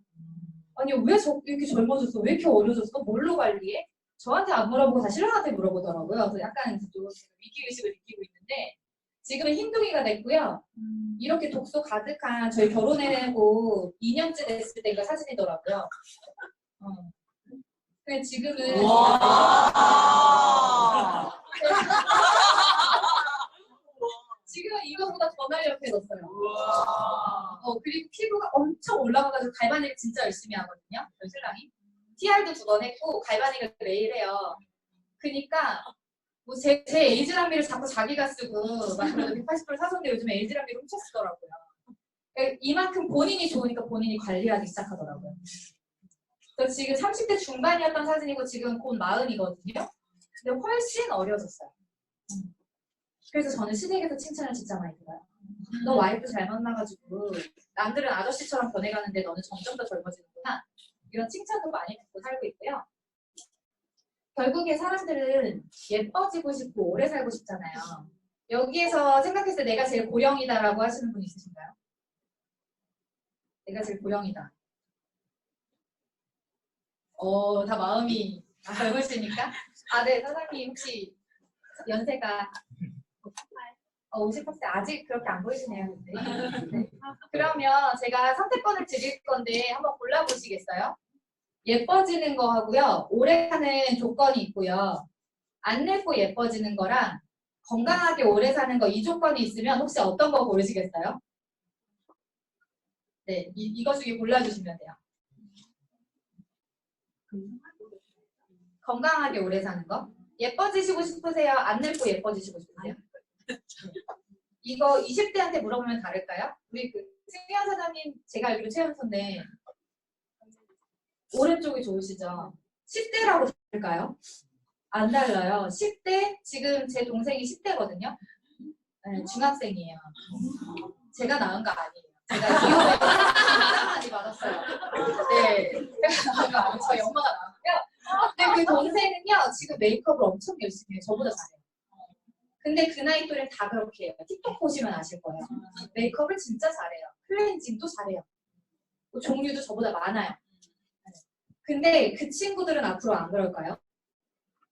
아니 왜 이렇게 젊어졌어? 왜 이렇게 어려졌어? 뭘로 관리해? 저한테 안 물어보고 다 신랑한테 물어보더라고요. 그래서 약간 좀 위기의식을 느끼고 있는데 지금은 흰둥이가 됐고요. 이렇게 독소 가득한 저희 결혼하고 2년째 됐을 때가 사진이더라고요. 근데 지금은 지금은 이거보다 더 날렵해졌어요. 그리고 피부가 엄청 올라가가지고 갈바닉을 진짜 열심히 하거든요. 저희 신랑이. TR도 2번 했고 갈바닉을 매일 해요. 그니까 뭐 제 에이즈람미를 자꾸 자기가 쓰고 막 그래도 180% 사줬는데 요즘에 에이즈람미를 훔쳐 쓰더라고요. 그러니까 이만큼 본인이 좋으니까 본인이 관리하기 시작하더라고요. 그래서 지금 30대 중반이었던 사진이고 지금 곧 40이거든요. 근데 훨씬 어려졌어요. 그래서 저는 시댁에서 칭찬을 진짜 많이 들어요. 너 와이프 잘 만나가지고 남들은 아저씨처럼 변해가는데 너는 점점 더 젊어지는구나. 이런 칭찬도 많이 듣고 살고 있고요. 결국에 사람들은 예뻐지고 싶고 오래 살고 싶잖아요. 여기에서 생각했을 때 내가 제일 고령이다라고 하시는 분 있으신가요? 내가 제일 고령이다. 다 마음이 젊으시니까? 네, 사장님 혹시 연세가 58세 아직 그렇게 안 보이시네요. 네. 그러면 제가 선택권을 드릴 건데 한번 골라보시겠어요? 예뻐지는 거 하고요. 오래 사는 조건이 있고요. 안 늙고 예뻐지는 거랑 건강하게 오래 사는 거 이 조건이 있으면 혹시 어떤 거 고르시겠어요? 네, 이거 중에 골라주시면 돼요. 건강하게 오래 사는 거? 예뻐지시고 싶으세요? 안 늙고 예뻐지시고 싶으세요? 이거 20대한테 물어보면 다를까요? 우리 최현 사장님 제가 알기로 최연소인데 오른쪽이 좋으시죠? 10대라고 다를까요? 안 달라요. 10대 지금 제 동생이 10대거든요. 네, 중학생이에요. 제가 낳은 거 아니에요. 제가 이혼을 진짜 많이 받았어요. 네, 제가 낳은 거 아니에요. 저희 엄마가 낳았고요. 근데 그 동생은요 지금 메이크업을 엄청 열심히 해요. 저보다 잘해요. 근데 그 나이 또래는 다 그렇게 해요. 틱톡 보시면 아실 거예요. 메이크업을 진짜 잘해요. 클렌징도 잘해요. 종류도 저보다 많아요. 근데 그 친구들은 앞으로 안 그럴까요?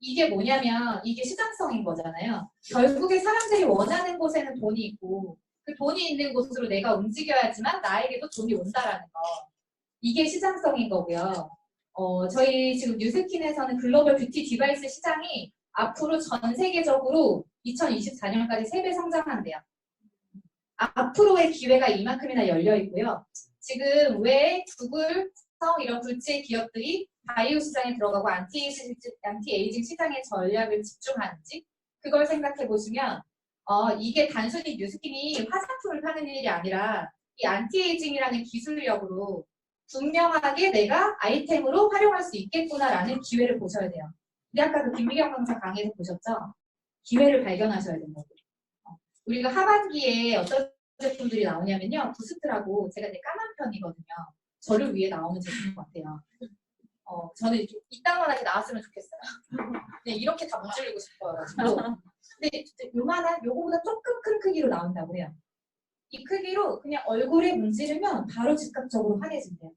이게 뭐냐면 이게 시장성인 거잖아요. 결국에 사람들이 원하는 곳에는 돈이 있고 그 돈이 있는 곳으로 내가 움직여야지만 나에게도 돈이 온다라는 거. 이게 시장성인 거고요. 저희 지금 뉴스킨에서는 글로벌 뷰티 디바이스 시장이 앞으로 전 세계적으로 2024년까지 3배 성장한대요. 앞으로의 기회가 이만큼이나 열려 있고요. 지금 왜 구글, 성 이런 굴지의 기업들이 바이오 시장에 들어가고 안티에이징 시장에 전략을 집중하는지 그걸 생각해 보시면 이게 단순히 뉴스킨이 화장품을 파는 일이 아니라 이 안티에이징이라는 기술력으로 분명하게 내가 아이템으로 활용할 수 있겠구나라는 기회를 보셔야 돼요. 근데 아까 그 김미경 강사 강의에서 보셨죠? 기회를 발견하셔야 된다고. 우리가 하반기에 어떤 제품들이 나오냐면요. 부스트라고 제가 되게 까만 편이거든요. 저를 위해 나오는 제품 같아요. 저는 이따만하게 나왔으면 좋겠어요. 네, 이렇게 다 문질리고 싶어가지고. 근데 요만한, 요거보다 조금 큰 크기로 나온다고 해요. 이 크기로 그냥 얼굴에 문지르면 바로 즉각적으로 환해진대요.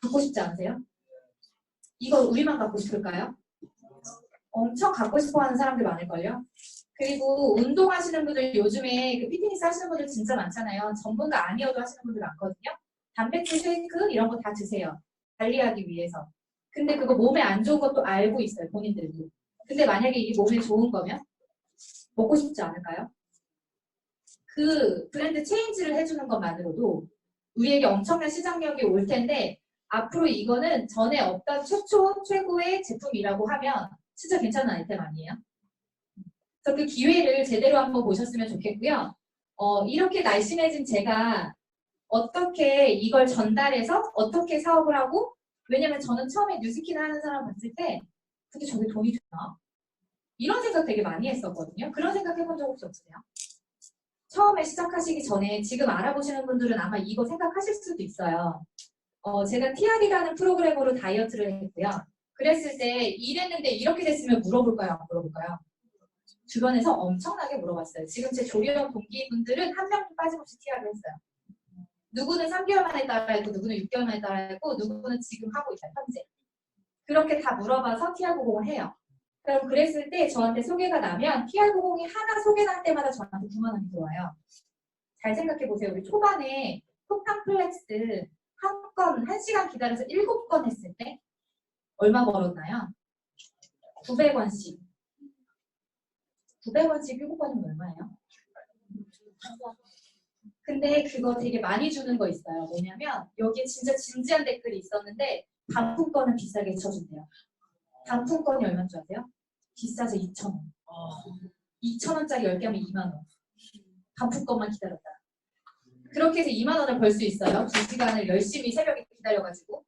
갖고 싶지 않으세요? 이거 우리만 갖고 싶을까요? 엄청 갖고 싶어 하는 사람들 많을걸요? 그리고 운동하시는 분들 요즘에 그 피트니스 하시는 분들 진짜 많잖아요. 전문가 아니어도 하시는 분들 많거든요. 단백질 쉐이크 이런 거 다 드세요. 관리하기 위해서. 근데 그거 몸에 안 좋은 것도 알고 있어요. 본인들도. 근데 만약에 이게 몸에 좋은 거면 먹고 싶지 않을까요? 그 브랜드 체인지를 해주는 것만으로도 우리에게 엄청난 시장력이 올 텐데 앞으로 이거는 전에 없던 최초 최고의 제품이라고 하면 진짜 괜찮은 아이템 아니에요? 그래서 그 기회를 제대로 한번 보셨으면 좋겠고요. 이렇게 날씬해진 제가 어떻게 이걸 전달해서 어떻게 사업을 하고 왜냐면 저는 처음에 뉴스킨 하는 사람 봤을 때 근데 저게 돈이 되나? 이런 생각 되게 많이 했었거든요. 그런 생각 해본 적 혹시 없으세요? 처음에 시작하시기 전에 지금 알아보시는 분들은 아마 이거 생각하실 수도 있어요. 제가 TR이라는 프로그램으로 다이어트를 했고요. 그랬을 때 이랬는데 이렇게 됐으면 물어볼까요? 안 물어볼까요? 주변에서 엄청나게 물어봤어요. 지금 제 조리원 동기분들은 한 명도 빠짐없이 TR을 했어요. 누구는 3개월 만에 따라했고 누구는 6개월 만에 따라했고 누구는 지금 하고 있어요. 현재. 그렇게 다 물어봐서 TR90을 해요. 그럼 그랬을 때 저한테 소개가 나면 TR90이 하나 소개날 때마다 저한테 9만 원이 들어와요. 잘 생각해 보세요. 우리 초반에 폭탄 플렉스 한 건, 1시간 기다려서 7건 했을 때 얼마 벌었나요? 900원씩. 900원씩 7건이면 얼마예요? 근데 그거 되게 많이 주는 거 있어요. 뭐냐면 여기에 진짜 진지한 댓글이 있었는데 단품권은 비싸게 쳐준대요. 단품권이 얼마인 줄 아세요? 비싸서 2,000원. 2,000원짜리 10개 하면 2만 원. 단품권만 기다렸다. 그렇게 해서 2만 원을 벌 수 있어요. 2시간을 열심히 새벽에 기다려가지고.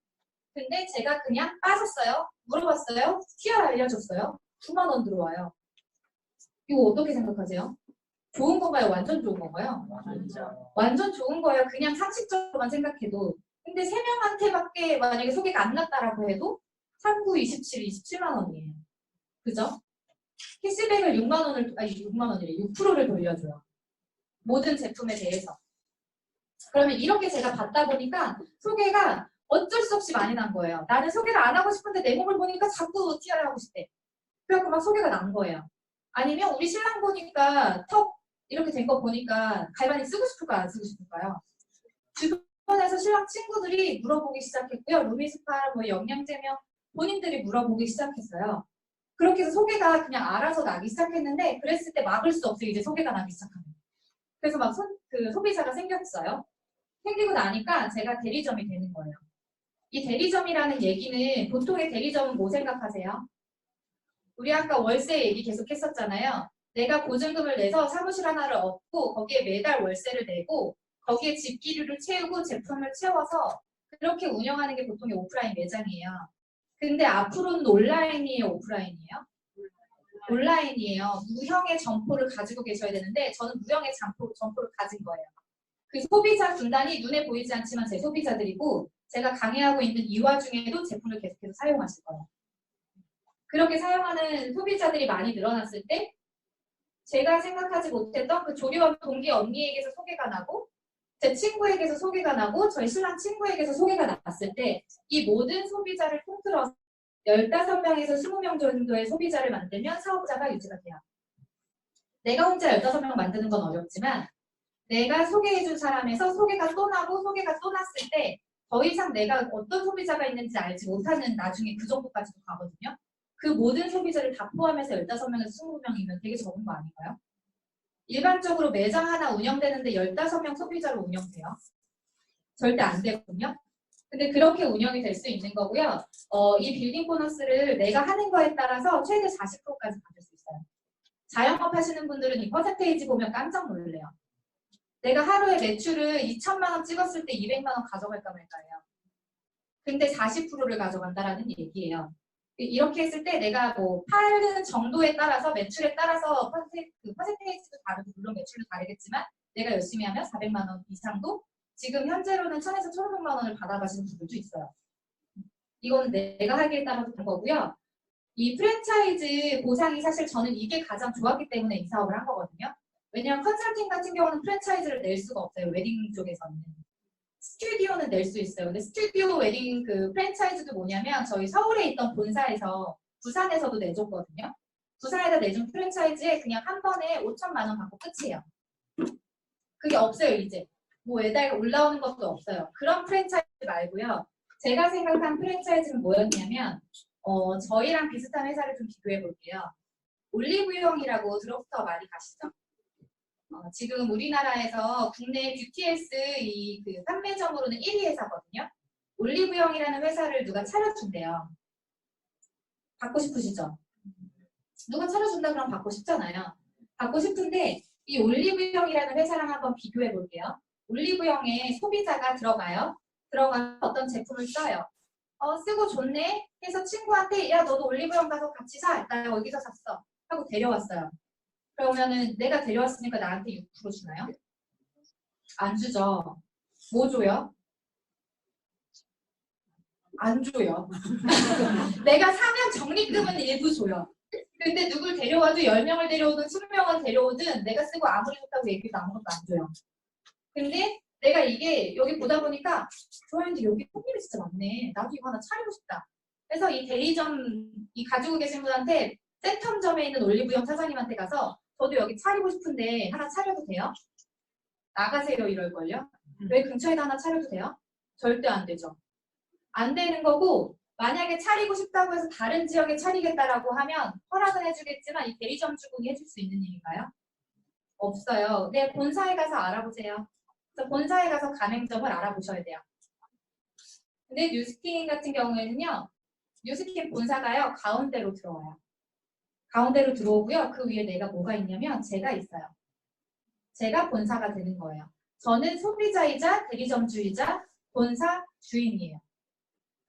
근데 제가 그냥 빠졌어요. 물어봤어요. TR 알려줬어요. 9만 원 들어와요. 이거 어떻게 생각하세요? 좋은 건가요? 완전 좋은 건가요? 완전 좋은 거예요. 그냥 상식적으로만 생각해도. 근데 3명한테밖에 만약에 소개가 안 났다라고 해도 39, 27, 27만 원이에요. 그죠? 캐시백을 6만 원을, 아니 6만 원이래. 6%를 돌려줘요. 모든 제품에 대해서. 그러면 이렇게 제가 받다 보니까 소개가 어쩔 수 없이 많이 난 거예요. 나는 소개를 안 하고 싶은데 내 몸을 보니까 자꾸 TR 하고 싶대. 그래갖고 막 소개가 난 거예요. 아니면 우리 신랑 보니까 턱 이렇게 된 거 보니까 갈바닉 쓰고 싶을까요? 안 쓰고 싶을까요? 주변에서 신랑 친구들이 물어보기 시작했고요. 루미스파, 뭐 영양제명 본인들이 물어보기 시작했어요. 그렇게 해서 소개가 그냥 알아서 나기 시작했는데 그랬을 때 막을 수 없어요. 이제 소개가 나기 시작하면. 그래서 막 그 소비자가 생겼어요. 생기고 나니까 제가 대리점이 되는 거예요. 이 대리점이라는 얘기는 보통의 대리점은 뭐 생각하세요? 우리 아까 월세 얘기 계속 했었잖아요. 내가 보증금을 내서 사무실 하나를 얻고 거기에 매달 월세를 내고 거기에 집기류를 채우고 제품을 채워서 그렇게 운영하는 게 보통의 오프라인 매장이에요. 근데 앞으로는 온라인이에요? 오프라인이에요? 온라인이에요. 무형의 점포를 가지고 계셔야 되는데 저는 무형의 점포를 가진 거예요. 그 소비자 군단이 눈에 보이지 않지만 제 소비자들이고 제가 강의하고 있는 이 와중에도 제품을 계속해서 사용하실 거예요. 그렇게 사용하는 소비자들이 많이 늘어났을 때 제가 생각하지 못했던 그 조리원 동기 언니에게서 소개가 나고 제 친구에게서 소개가 나고 저희 신랑 친구에게서 소개가 났을 때 이 모든 소비자를 통틀어서 15명에서 20명 정도의 소비자를 만들면 사업자가 유지가 돼요. 내가 혼자 15명 만드는 건 어렵지만 내가 소개해준 사람에서 소개가 또 나고 소개가 또 났을 때 더 이상 내가 어떤 소비자가 있는지 알지 못하는 나중에 그 정도까지도 가거든요. 그 모든 소비자를 다 포함해서 15명에서 20명이면 되게 적은 거 아닌가요? 일반적으로 매장 하나 운영되는데 15명 소비자로 운영돼요. 절대 안 되거든요. 근데 그렇게 운영이 될 수 있는 거고요. 이 빌딩 보너스를 내가 하는 거에 따라서 최대 40%까지 받을 수 있어요. 자영업 하시는 분들은 이 퍼센테이지 보면 깜짝 놀래요. 내가 하루에 매출을 2천만 원 찍었을 때 200만 원 가져갈까 말까예요. 근데 40%를 가져간다라는 얘기예요. 이렇게 했을 때 내가 뭐 파는 정도에 따라서 매출에 따라서 퍼센테이지도 다르고 물론 매출도 다르겠지만 내가 열심히 하면 400만 원 이상도 지금 현재로는 1000에서 1500만 원을 받아가시는 분들도 있어요. 이건 내가 하기에 따라서 그런 거고요. 이 프랜차이즈 보상이 사실 저는 이게 가장 좋았기 때문에 이 사업을 한 거거든요. 왜냐하면 컨설팅 같은 경우는 프랜차이즈를 낼 수가 없어요. 웨딩 쪽에서는. 스튜디오는 낼 수 있어요. 근데 스튜디오 웨딩 그 프랜차이즈도 뭐냐면 저희 서울에 있던 본사에서 부산에서도 내줬거든요. 부산에다 내준 프랜차이즈에 그냥 한 번에 5천만 원 받고 끝이에요. 그게 없어요 이제. 뭐 매달 올라오는 것도 없어요. 그런 프랜차이즈 말고요. 제가 생각한 프랜차이즈는 뭐였냐면 저희랑 비슷한 회사를 좀 비교해 볼게요. 올리브영이라고 드럭스토어 많이 가시죠? 지금 우리나라에서 국내 뷰티에스 그 판매점으로는 1위 회사거든요. 올리브영이라는 회사를 누가 차려준대요. 받고 싶으시죠? 누가 차려준다 그러면 받고 싶잖아요. 받고 싶은데 이 올리브영이라는 회사랑 한번 비교해 볼게요. 올리브영에 소비자가 들어가요. 들어가서 어떤 제품을 써요. 쓰고 좋네 해서 친구한테 야 너도 올리브영 가서 같이 사. 나 여기서 샀어. 하고 데려왔어요. 그러면은 내가 데려왔으니까 나한테 6% 주나요? 안 주죠. 뭐 줘요? 안 줘요. 내가 사면 적립금은 일부 줘요. 근데 누굴 데려와도 10명을 데려오든 20명을 데려오든 내가 쓰고 아무리 좋다고 얘기해도 아무것도 안 줘요. 근데 내가 이게 여기 보다 보니까 좋아했는데 여기 손님이 진짜 많네. 나도 이거 하나 차리고 싶다. 그래서 이 대리점 이 가지고 계신 분한테 센텀점에 있는 올리브영 사장님한테 가서 저도 여기 차리고 싶은데 하나 차려도 돼요? 나가세요 이럴걸요? 왜 근처에다 하나 차려도 돼요? 절대 안 되죠. 안 되는 거고 만약에 차리고 싶다고 해서 다른 지역에 차리겠다라고 하면 허락은 해주겠지만 이 대리점 주국이 해줄 수 있는 일인가요? 없어요. 네, 본사에 가서 알아보세요. 그래서 본사에 가서 가맹점을 알아보셔야 돼요. 근데 뉴스킨 같은 경우에는요. 뉴스킨 본사가요. 가운데로 들어와요. 가운데로 들어오고요. 그 위에 내가 뭐가 있냐면 제가 있어요. 제가 본사가 되는 거예요. 저는 소비자이자 대리점주이자 본사 주인이에요.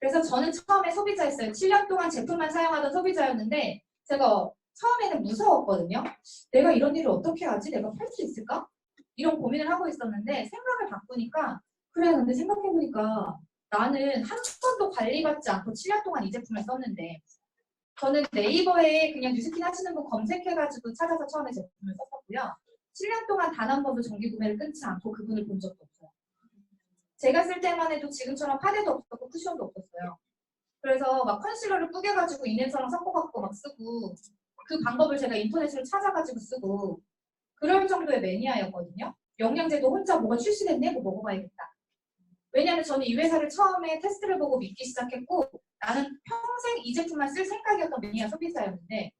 그래서 저는 처음에 소비자였어요. 7년 동안 제품만 사용하던 소비자였는데 제가 처음에는 무서웠거든요. 내가 이런 일을 어떻게 하지? 내가 팔 수 있을까? 이런 고민을 하고 있었는데 생각을 바꾸니까 그래 근데 생각해보니까 나는 한 번도 관리받지 않고 7년 동안 이 제품을 썼는데 저는 네이버에 그냥 뉴스킨 하시는 분 검색해가지고 찾아서 처음에 제품을 썼었고요. 7년 동안 단 한 번도 정기 구매를 끊지 않고 그분을 본 적도 없어요. 제가 쓸 때만 해도 지금처럼 파데도 없었고 쿠션도 없었어요. 그래서 막 컨실러를 뿌겨가지고 이냄새랑 섞어갖고 막 쓰고 그 방법을 제가 인터넷으로 찾아가지고 쓰고 그럴 정도의 매니아였거든요. 영양제도 혼자 뭐가 출시됐네? 뭐 먹어봐야겠다. 왜냐하면 저는 이 회사를 처음에 테스트를 보고 믿기 시작했고 나는 평생 이 제품만 쓸 생각이었던 매니아 소비자였는데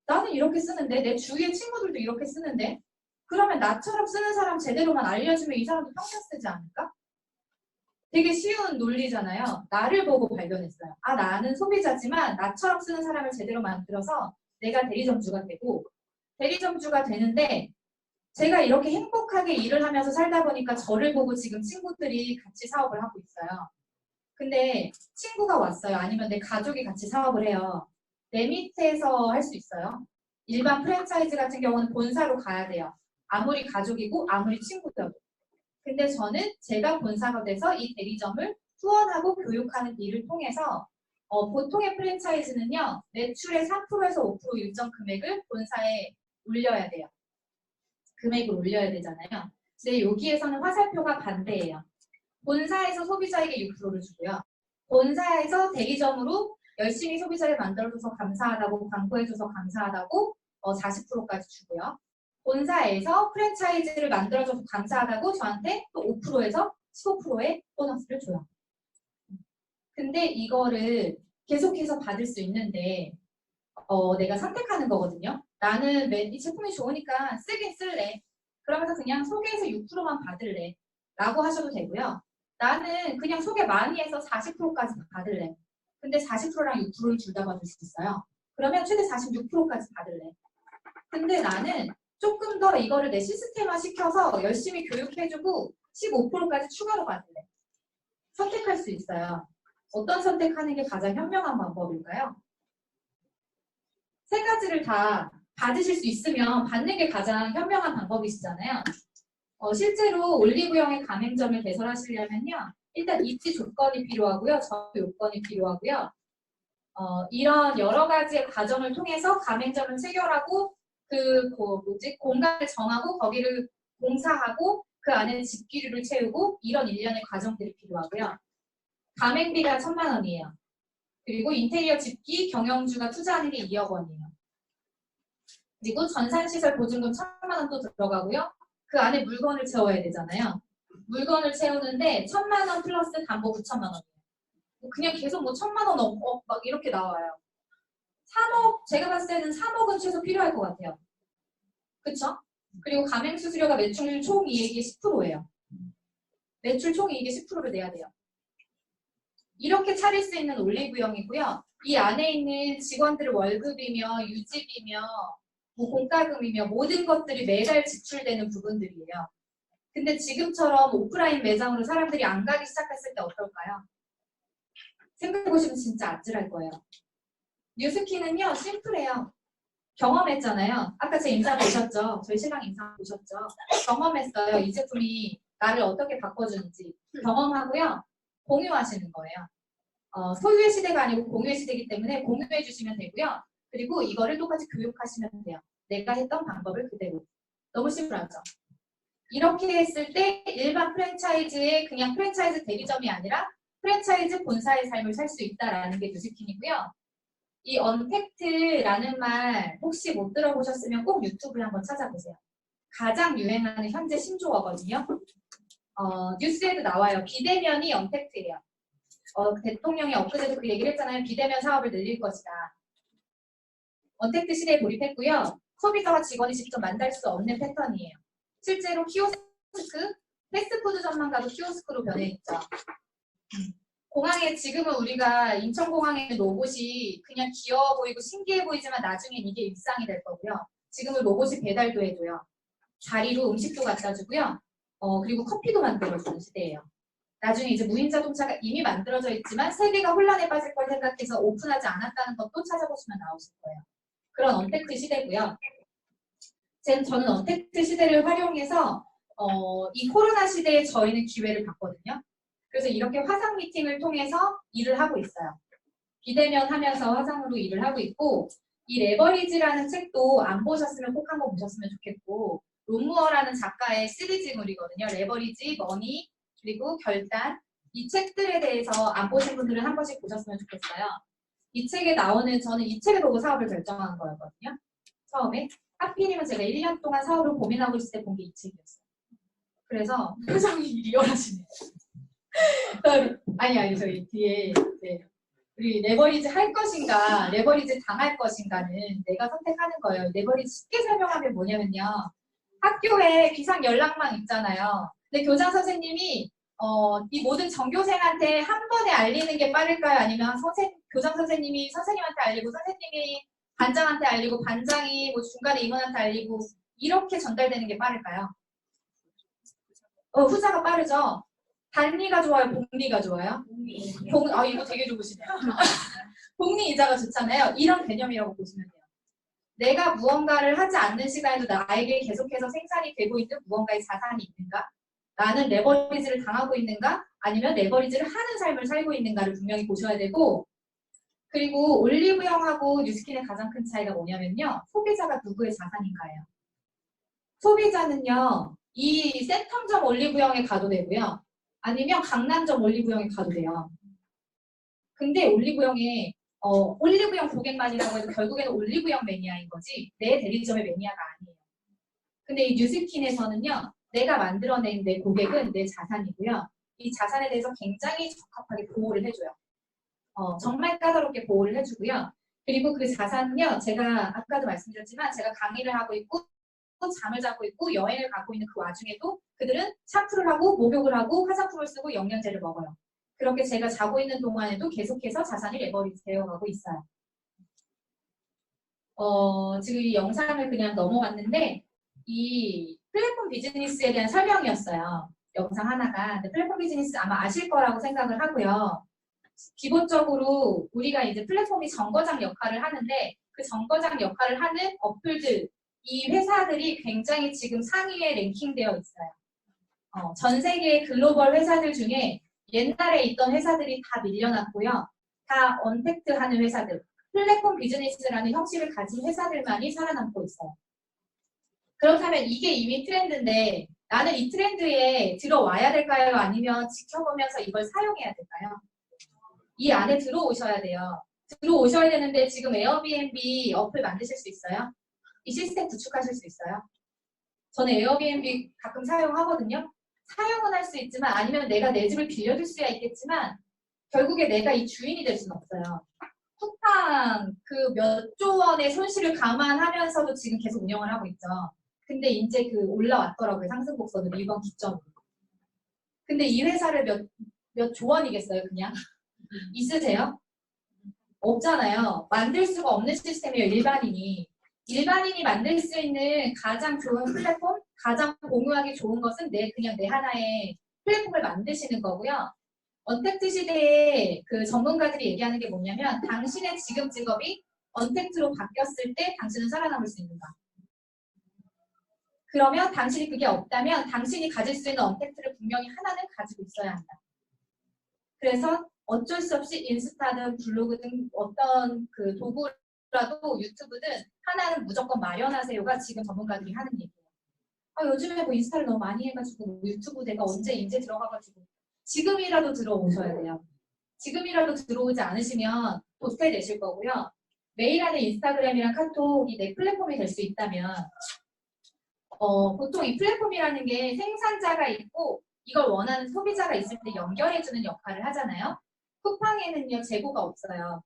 나는 이렇게 쓰는데 내 주위의 친구들도 이렇게 쓰는데 그러면 나처럼 쓰는 사람 제대로만 알려주면 이 사람도 평생 쓰지 않을까? 되게 쉬운 논리잖아요. 나를 보고 발견했어요. 아 나는 소비자지만 나처럼 쓰는 사람을 제대로 만들어서 내가 대리점주가 되고 대리점주가 되는데 제가 이렇게 행복하게 일을 하면서 살다 보니까 저를 보고 지금 친구들이 같이 사업을 하고 있어요. 근데 친구가 왔어요. 아니면 내 가족이 같이 사업을 해요. 내 밑에서 할 수 있어요. 일반 프랜차이즈 같은 경우는 본사로 가야 돼요. 아무리 가족이고 아무리 친구여도. 근데 저는 제가 본사가 돼서 이 대리점을 후원하고 교육하는 일을 통해서 보통의 프랜차이즈는요. 매출의 3%에서 5% 일정 금액을 본사에 올려야 돼요. 금액을 올려야 되잖아요. 근데 여기에서는 화살표가 반대예요. 본사에서 소비자에게 6%를 주고요. 본사에서 대리점으로 열심히 소비자를 만들어줘서 감사하다고 광고해줘서 감사하다고 40%까지 주고요. 본사에서 프랜차이즈를 만들어줘서 감사하다고 저한테 또 5%에서 15%의 보너스를 줘요. 근데 이거를 계속해서 받을 수 있는데 내가 선택하는 거거든요. 나는 이 제품이 좋으니까 쓰긴 쓸래. 그러면서 그냥 소개해서 6%만 받을래. 라고 하셔도 되고요. 나는 그냥 소개 많이 해서 40%까지 받을래. 근데 40%랑 6%를 둘 다 받을 수 있어요. 그러면 최대 46%까지 받을래. 근데 나는 조금 더 이거를 내 시스템화 시켜서 열심히 교육해주고 15%까지 추가로 받을래. 선택할 수 있어요. 어떤 선택하는 게 가장 현명한 방법일까요? 세 가지를 다 받으실 수 있으면 받는 게 가장 현명한 방법이시잖아요. 실제로 올리브영의 가맹점을 개설하시려면요. 일단 입지 조건이 필요하고요. 전유 요건이 필요하고요. 이런 여러 가지의 과정을 통해서 가맹점을 체결하고 공간을 정하고 거기를 공사하고 그 안에 집기류를 채우고 이런 일련의 과정들이 필요하고요. 가맹비가 1,000만 원이에요. 그리고 인테리어 집기 경영주가 투자하는 게 2억 원이에요. 그리고 전산시설 보증금 1,000만 원 또 들어가고요. 그 안에 물건을 채워야 되잖아요. 물건을 채우는데 1,000만 원 플러스 담보 9천만 원이에요. 그냥 계속 뭐 1,000만 원 막 이렇게 나와요. 3억, 제가 봤을 때는 3억은 최소 필요할 것 같아요. 그쵸? 그리고 가맹수수료가 매출 총이익의 10%예요. 매출 총이익의 10%를 내야 돼요. 이렇게 차릴 수 있는 올리브영이고요. 이 안에 있는 직원들의 월급이며 유지비며 뭐 공과금이며 모든 것들이 매달 지출되는 부분들이에요. 근데 지금처럼 오프라인 매장으로 사람들이 안 가기 시작했을 때 어떨까요? 생각해보시면 진짜 아찔할 거예요. 뉴스키는요, 심플해요. 경험했잖아요. 아까 제 인사 보셨죠? 저희 신랑 인사 보셨죠? 경험했어요. 이 제품이 나를 어떻게 바꿔주는지 경험하고요. 공유하시는 거예요. 소유의 시대가 아니고 공유의 시대이기 때문에 공유해 주시면 되고요. 그리고 이거를 똑같이 교육하시면 돼요. 내가 했던 방법을 그대로. 너무 심플하죠? 이렇게 했을 때 일반 프랜차이즈의 그냥 프랜차이즈 대리점이 아니라 프랜차이즈 본사의 삶을 살 수 있다라는 게 뉴스킨이고요. 이 언택트라는 말 혹시 못 들어보셨으면 꼭 유튜브에 한번 찾아보세요. 가장 유행하는 현재 신조어거든요. 뉴스에도 나와요. 비대면이 언택트예요. 대통령이 엊그제도 그 얘기를 했잖아요. 비대면 사업을 늘릴 것이다. 언택트 시대에 돌입했고요. 소비자와 직원이 직접 만날 수 없는 패턴이에요. 실제로 키오스크, 패스트푸드점만 가도 키오스크로 변해 있죠. 공항에 지금은 우리가 인천공항에 있는 로봇이 그냥 귀여워 보이고 신기해 보이지만 나중엔 이게 일상이 될 거고요. 지금은 로봇이 배달도 해줘요. 자리로 음식도 갖다 주고요. 그리고 커피도 만들어주는 시대예요. 나중에 이제 무인 자동차가 이미 만들어져 있지만 세계가 혼란에 빠질 걸 생각해서 오픈하지 않았다는 것도 찾아보시면 나오실 거예요. 그런 언택트 시대고요. 저는 언택트 시대를 활용해서 이 코로나 시대에 저희는 기회를 봤거든요. 그래서 이렇게 화상 미팅을 통해서 일을 하고 있어요. 비대면 하면서 화상으로 일을 하고 있고 이 레버리지라는 책도 안 보셨으면 꼭 한번 보셨으면 좋겠고 롬무어라는 작가의 시리즈물이거든요. 레버리지, 머니, 그리고 결단 이 책들에 대해서 안 보신 분들은 한 번씩 보셨으면 좋겠어요. 이 책에 나오는 저는 이 책을 보고 사업을 결정한 거였거든요. 처음에 하필이면 제가 1년 동안 사업을 고민하고 있을 때 본 게 이 책이었어요. 그래서 표정이 리얼하시네요. 아니 저희 뒤에 네. 우리 레버리지 할 것인가 레버리지 당할 것인가는 내가 선택하는 거예요. 레버리지 쉽게 설명하면 뭐냐면요. 학교에 비상 연락망 있잖아요. 근데 교장 선생님이 이 모든 전교생한테 한 번에 알리는 게 빠를까요? 아니면 교장 선생님이 선생님한테 알리고 선생님이 반장한테 알리고 반장이 뭐 중간에 임원한테 알리고 이렇게 전달되는 게 빠를까요? 후자가 빠르죠. 단리가 좋아요? 복리가 좋아요? 이거 되게 좋으시네요. 복리 이자가 좋잖아요. 이런 개념이라고 보시면 돼요. 내가 무언가를 하지 않는 시간에도 나에게 계속해서 생산이 되고 있는 무언가의 자산이 있는가? 나는 레버리지를 당하고 있는가? 아니면 레버리지를 하는 삶을 살고 있는가를 분명히 보셔야 되고 그리고 올리브영하고 뉴스킨의 가장 큰 차이가 뭐냐면요. 소비자가 누구의 자산인가예요. 소비자는요. 이 센텀점 올리브영에 가도 되고요. 아니면 강남점 올리브영에 가도 돼요. 근데 올리브영에 올리브영 고객만이라고 해도 결국에는 올리브영 매니아인 거지 내 대리점의 매니아가 아니에요. 근데 이 뉴스킨에서는요. 내가 만들어낸 내 고객은 내 자산이고요. 이 자산에 대해서 굉장히 적합하게 보호를 해줘요. 정말 까다롭게 보호를 해주고요. 그리고 그 자산은요. 제가 아까도 말씀드렸지만 제가 강의를 하고 있고 잠을 자고 있고 여행을 가고 있는 그 와중에도 그들은 샴푸를 하고 목욕을 하고 화장품을 쓰고 영양제를 먹어요. 그렇게 제가 자고 있는 동안에도 계속해서 자산이 레버리지 되어가고 있어요. 지금 이 영상을 그냥 넘어갔는데 이 플랫폼 비즈니스에 대한 설명이었어요. 영상 하나가. 근데 플랫폼 비즈니스 아마 아실 거라고 생각을 하고요. 기본적으로 우리가 이제 플랫폼이 정거장 역할을 하는데 그 정거장 역할을 하는 어플들, 이 회사들이 굉장히 지금 상위에 랭킹되어 있어요. 전 세계의 글로벌 회사들 중에 옛날에 있던 회사들이 다 밀려났고요. 다 언택트 하는 회사들, 플랫폼 비즈니스라는 형식을 가진 회사들만이 살아남고 있어요. 그렇다면 이게 이미 트렌드인데 나는 이 트렌드에 들어와야 될까요? 아니면 지켜보면서 이걸 사용해야 될까요? 이 안에 들어오셔야 돼요. 들어오셔야 되는데 지금 에어비앤비 어플 만드실 수 있어요? 이 시스템 구축하실 수 있어요? 저는 에어비앤비 가끔 사용하거든요. 사용은 할 수 있지만 아니면 내가 내 집을 빌려줄 수야 있겠지만 결국에 내가 이 주인이 될 수는 없어요. 쿠팡 그 몇 조 원의 손실을 감안하면서도 지금 계속 운영을 하고 있죠. 근데 이제 그 올라왔더라고요. 상승곡선으로 이번 기점으로. 근데 이 회사를 몇 조 원이겠어요, 그냥? 있으세요? 없잖아요. 만들 수가 없는 시스템이에요, 일반인이. 일반인이 만들 수 있는 가장 좋은 플랫폼, 가장 공유하기 좋은 것은 그냥 내 하나의 플랫폼을 만드시는 거고요. 언택트 시대에 그 전문가들이 얘기하는 게 뭐냐면 당신의 지금 직업이 언택트로 바뀌었을 때 당신은 살아남을 수 있는가. 그러면 당신이 그게 없다면 당신이 가질 수 있는 언택트를 분명히 하나는 가지고 있어야 한다. 그래서 어쩔 수 없이 인스타든 블로그 등 어떤 그 도구라도 유튜브든 하나는 무조건 마련하세요가 지금 전문가들이 하는 얘기예요. 요즘에 뭐 인스타를 너무 많이 해가지고 뭐 유튜브 내가 언제 인제 들어가가지고 지금이라도 들어오셔야 돼요. 지금이라도 들어오지 않으시면 도태되실 거고요. 매일 하는 인스타그램이랑 카톡이 내 플랫폼이 될 수 있다면 보통 이 플랫폼이라는 게 생산자가 있고 이걸 원하는 소비자가 있을 때 연결해주는 역할을 하잖아요. 쿠팡에는요 재고가 없어요.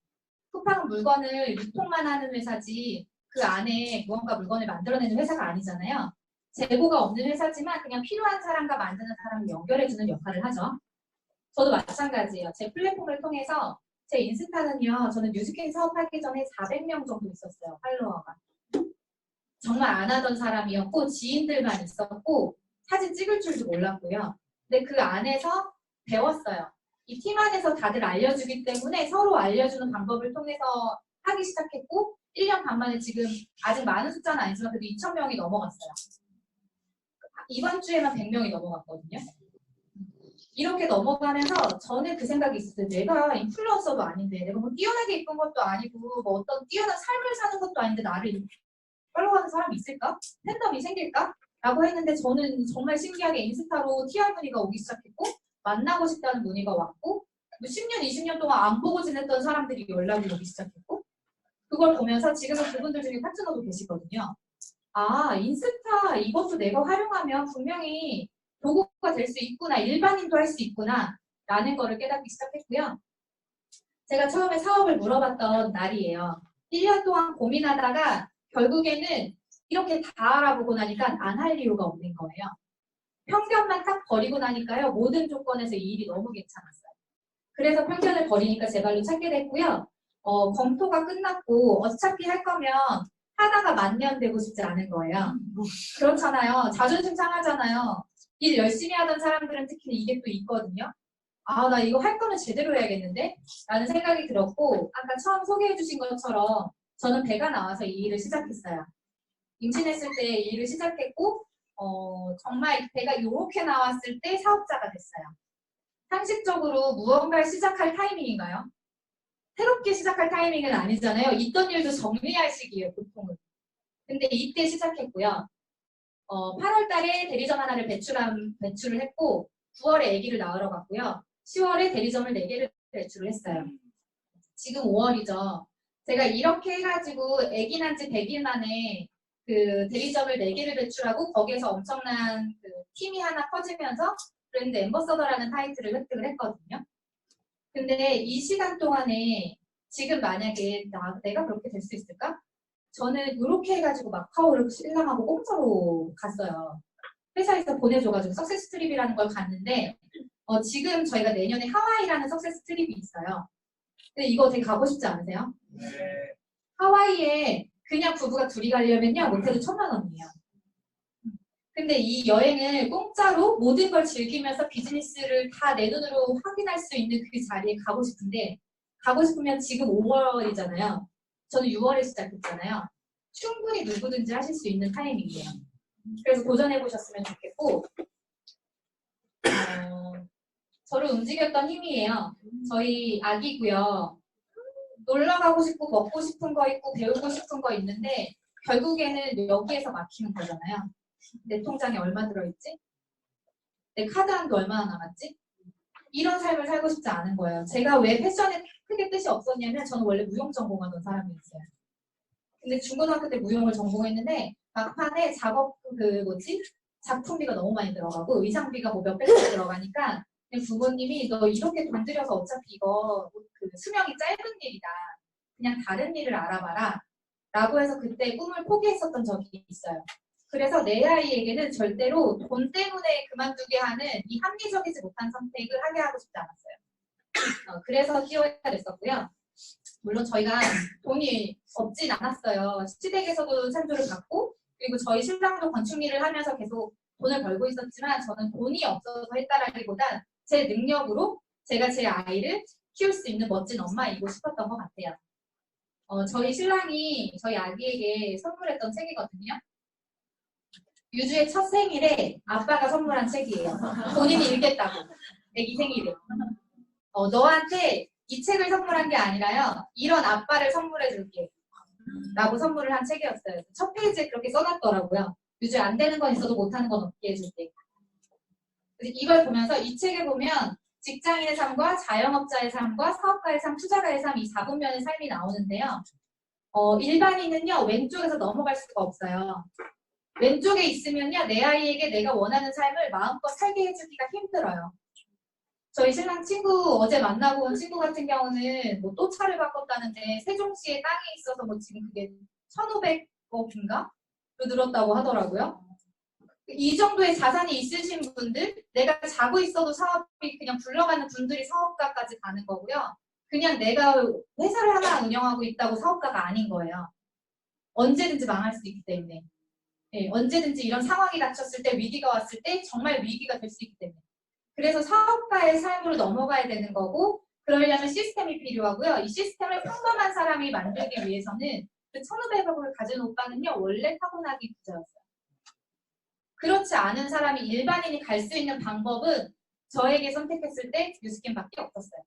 쿠팡은 물건을 유통만 하는 회사지 그 안에 무언가 물건을 만들어내는 회사가 아니잖아요. 재고가 없는 회사지만 그냥 필요한 사람과 만드는 사람을 연결해주는 역할을 하죠. 저도 마찬가지예요. 제 플랫폼을 통해서 제 인스타는요. 저는 뉴스킨 사업하기 전에 400명 정도 있었어요. 팔로워가. 정말 안 하던 사람이었고 지인들만 있었고 사진 찍을 줄도 몰랐고요. 근데 그 안에서 배웠어요. 이 팀 안에서 다들 알려주기 때문에 서로 알려주는 방법을 통해서 하기 시작했고 1년 반 만에 지금 아직 많은 숫자는 아니지만 그래도 2,000명이 넘어갔어요. 이번 주에만 100명이 넘어갔거든요. 이렇게 넘어가면서 저는 그 생각이 있었어요. 내가 인플루언서도 아닌데 내가 뭐 뛰어나게 이쁜 것도 아니고 뭐 어떤 뛰어난 삶을 사는 것도 아닌데 나를 팔로우하는 사람이 있을까? 팬덤이 생길까? 라고 했는데 저는 정말 신기하게 인스타로 TR 문의가 오기 시작했고 만나고 싶다는 문의가 왔고 10년, 20년 동안 안 보고 지냈던 사람들이 연락이 오기 시작했고 그걸 보면서 지금은 그분들 중에 파트너도 계시거든요. 인스타 이것도 내가 활용하면 분명히 도구가 될 수 있구나. 일반인도 할 수 있구나. 라는 거를 깨닫기 시작했고요. 제가 처음에 사업을 물어봤던 날이에요. 1년 동안 고민하다가 결국에는 이렇게 다 알아보고 나니까 안 할 이유가 없는 거예요. 편견만 딱 버리고 나니까요. 모든 조건에서 이 일이 너무 괜찮았어요. 그래서 편견을 버리니까 제 발로 찾게 됐고요. 검토가 끝났고 어차피 할 거면 하다가 만년 되고 싶지 않은 거예요. 그렇잖아요. 자존심 상하잖아요. 일 열심히 하던 사람들은 특히 이게 또 있거든요. 나 이거 할 거면 제대로 해야겠는데? 라는 생각이 들었고 아까 처음 소개해 주신 것처럼 저는 배가 나와서 이 일을 시작했어요. 임신했을 때 이 일을 시작했고 정말 배가 이렇게 나왔을 때 사업자가 됐어요. 상식적으로 무언가를 시작할 타이밍인가요? 새롭게 시작할 타이밍은 아니잖아요. 있던 일도 정리할 시기예요, 보통은. 근데 이때 시작했고요. 8월 달에 대리점 하나를 배출을 했고 9월에 아기를 낳으러 갔고요. 10월에 대리점을 4개를 배출을 했어요. 지금 5월이죠. 제가 이렇게 해가지고 아기 난 지 100일 만에 그 대리점을 4개를 배출하고 거기에서 엄청난 그 팀이 하나 커지면서 브랜드 앰버서더라는 타이틀을 획득을 했거든요. 근데 이 시간 동안에 지금 만약에 내가 그렇게 될 수 있을까? 저는 이렇게 해가지고 마카오를 신랑하고 공짜로 갔어요. 회사에서 보내줘가지고 석세스 트립이라는 걸 갔는데 지금 저희가 내년에 하와이라는 석세스 트립이 있어요. 근데 이거 되게 가고 싶지 않으세요? 네. 하와이에 그냥 부부가 둘이 가려면요 못해도 1,000만 원이에요. 근데 이 여행을 공짜로 모든 걸 즐기면서 비즈니스를 다 내 눈으로 확인할 수 있는 그 자리에 가고 싶은데 가고 싶으면 지금 5월이잖아요. 저는 6월에 시작했잖아요. 충분히 누구든지 하실 수 있는 타이밍이에요. 그래서 도전해 보셨으면 좋겠고 저를 움직였던 힘이에요. 저희 아기고요. 놀러 가고 싶고 먹고 싶은 거 있고 배우고 싶은 거 있는데 결국에는 여기에서 막히는 거잖아요. 내 통장에 얼마 들어있지? 내 카드한도 얼마나 남았지? 이런 삶을 살고 싶지 않은 거예요. 제가 왜 패션에 크게 뜻이 없었냐면 저는 원래 무용 전공하던 사람이었어요. 근데 중고등학교 때 무용을 전공했는데 막판에 작품비가 너무 많이 들어가고 의상비가 뭐 몇백 원 들어가니까 부모님이 너 이렇게 돈 들여서 어차피 이거 그 수명이 짧은 일이다. 그냥 다른 일을 알아봐라. 라고 해서 그때 꿈을 포기했었던 적이 있어요. 그래서 내 아이에게는 절대로 돈 때문에 그만두게 하는 이 합리적이지 못한 선택을 하게 하고 싶지 않았어요. 그래서 키워야 됐었고요. 물론 저희가 돈이 없진 않았어요. 시댁에서도 찬조를 받고 그리고 저희 신랑도 건축 일을 하면서 계속 돈을 벌고 있었지만 저는 돈이 없어서 했다라기보단 제 능력으로 제가 제 아이를 키울 수 있는 멋진 엄마이고 싶었던 것 같아요. 저희 신랑이 저희 아기에게 선물했던 책이거든요. 유주의 첫 생일에 아빠가 선물한 책이에요. 본인이 읽겠다고. 애기 생일에. 너한테 이 책을 선물한 게 아니라요. 이런 아빠를 선물해 줄게. 라고 선물을 한 책이었어요. 첫 페이지에 그렇게 써놨더라고요. 유주 안 되는 건 있어도 못하는 건 없게 해줄게. 이걸 보면서 이 책을 보면 직장인의 삶과 자영업자의 삶과 사업가의 삶, 투자가의 삶 이 4분면의 삶이 나오는데요. 일반인은요. 왼쪽에서 넘어갈 수가 없어요. 왼쪽에 있으면요. 내 아이에게 내가 원하는 삶을 마음껏 살게 해주기가 힘들어요. 저희 신랑 친구 어제 만나고 온 친구 같은 경우는 뭐 또 차를 바꿨다는데 세종시에 땅이 있어서 뭐 지금 그게 1,500억인가? 로 늘었다고 하더라고요. 이 정도의 자산이 있으신 분들, 내가 자고 있어도 사업이 그냥 굴러가는 분들이 사업가까지 가는 거고요. 그냥 내가 회사를 하나 운영하고 있다고 사업가가 아닌 거예요. 언제든지 망할 수 있기 때문에. 네, 언제든지 이런 상황이 닥쳤을 때 위기가 왔을 때 정말 위기가 될 수 있기 때문에. 그래서 사업가의 삶으로 넘어가야 되는 거고 그러려면 시스템이 필요하고요. 이 시스템을 평범한 사람이 만들기 위해서는 그 1,500억을 가진 오빠는요. 원래 타고나기 부자였어요. 그렇지 않은 사람이 일반인이 갈 수 있는 방법은 저에게 선택했을 때 뉴스캠밖에 없었어요.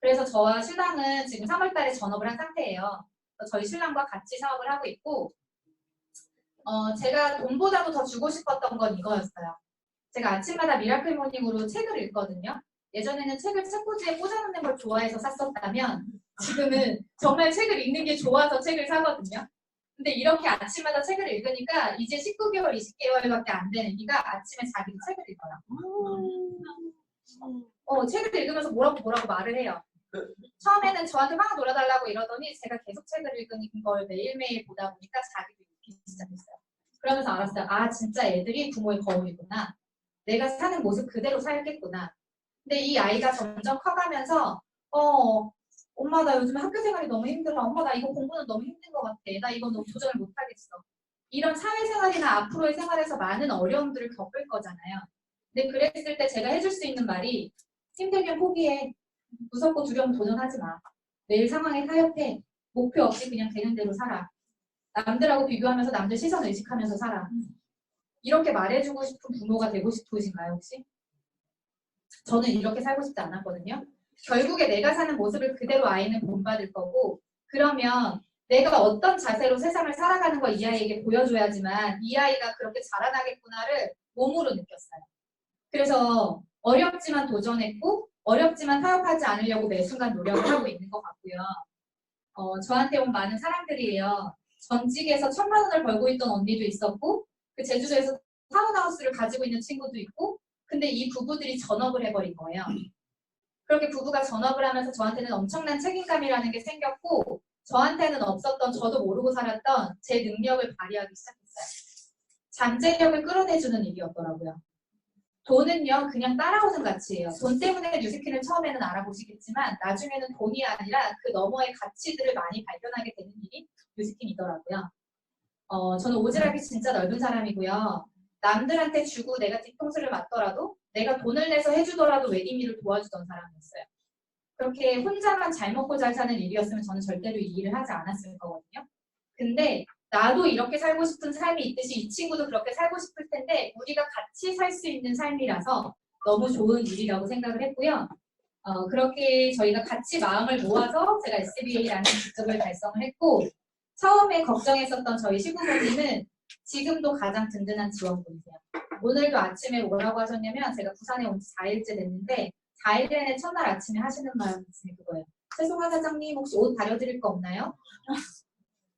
그래서 저와 신랑은 지금 3월 달에 전업을 한 상태예요. 저희 신랑과 같이 사업을 하고 있고 제가 돈보다도 더 주고 싶었던 건 이거였어요. 제가 아침마다 미라클 모닝으로 책을 읽거든요. 예전에는 책을 책꽂이에 꽂아놓는 걸 좋아해서 샀었다면 지금은 정말 책을 읽는 게 좋아서 책을 사거든요. 근데 이렇게 아침마다 책을 읽으니까 이제 19개월, 20개월밖에 안 된 애기가 아침에 자기도 책을 읽어요. 책을 읽으면서 뭐라고 말을 해요. 처음에는 저한테 막 놀아달라고 이러더니 제가 계속 책을 읽는 걸 매일매일 보다 보니까 자기도 읽기 시작했어요. 그러면서 알았어요. 아 진짜 애들이 부모의 거울이구나. 내가 사는 모습 그대로 살겠구나. 근데 이 아이가 점점 커가면서 엄마 나 요즘 학교 생활이 너무 힘들어. 엄마 나 이거 공부는 너무 힘든 것 같아. 나 이거 너무 도전을 못하겠어. 이런 사회생활이나 앞으로의 생활에서 많은 어려움들을 겪을 거잖아요. 근데 그랬을 때 제가 해줄 수 있는 말이 힘들면 포기해. 무섭고 두려움 도전하지 마. 매일 상황에 타협해. 목표 없이 그냥 되는 대로 살아. 남들하고 비교하면서 남들 시선 의식하면서 살아. 이렇게 말해주고 싶은 부모가 되고 싶으신가요 혹시? 저는 이렇게 살고 싶지 않았거든요. 결국에 내가 사는 모습을 그대로 아이는 본받을 거고 그러면 내가 어떤 자세로 세상을 살아가는 걸 이 아이에게 보여줘야지만 이 아이가 그렇게 자라나겠구나를 몸으로 느꼈어요. 그래서 어렵지만 도전했고 어렵지만 타협하지 않으려고 매 순간 노력을 하고 있는 것 같고요. 저한테 온 많은 사람들이에요. 전직에서 1,000만 원을 벌고 있던 언니도 있었고 그 제주도에서 타운하우스를 가지고 있는 친구도 있고 근데 이 부부들이 전업을 해버린 거예요. 그렇게 부부가 전업을 하면서 저한테는 엄청난 책임감이라는 게 생겼고 저한테는 없었던 저도 모르고 살았던 제 능력을 발휘하기 시작했어요. 잠재력을 끌어내주는 일이었더라고요. 돈은요 그냥 따라오는 가치예요. 돈 때문에 뉴스킨을 처음에는 알아보시겠지만 나중에는 돈이 아니라 그 너머의 가치들을 많이 발견하게 되는 일이 뉴스킨이더라고요. 저는 오지랖이 진짜 넓은 사람이고요. 남들한테 주고 내가 뒤통수를 맞더라도 내가 돈을 내서 해주더라도 웨딩일을 도와주던 사람이었어요. 그렇게 혼자만 잘 먹고 잘 사는 일이었으면 저는 절대로 이 일을 하지 않았을 거거든요. 근데 나도 이렇게 살고 싶은 삶이 있듯이 이 친구도 그렇게 살고 싶을 텐데 우리가 같이 살 수 있는 삶이라서 너무 좋은 일이라고 생각을 했고요. 그렇게 저희가 같이 마음을 모아서 제가 SBA라는 직급을 달성을 했고 처음에 걱정했었던 저희 시부모님은 지금도 가장 든든한 지원군이세요. 오늘도 아침에 뭐라고 하셨냐면 제가 부산에 온 지 4일째 됐는데 4일 내내 첫날 아침에 하시는 말씀이 그거예요. 최송화 사장님 혹시 옷 다려드릴 거 없나요?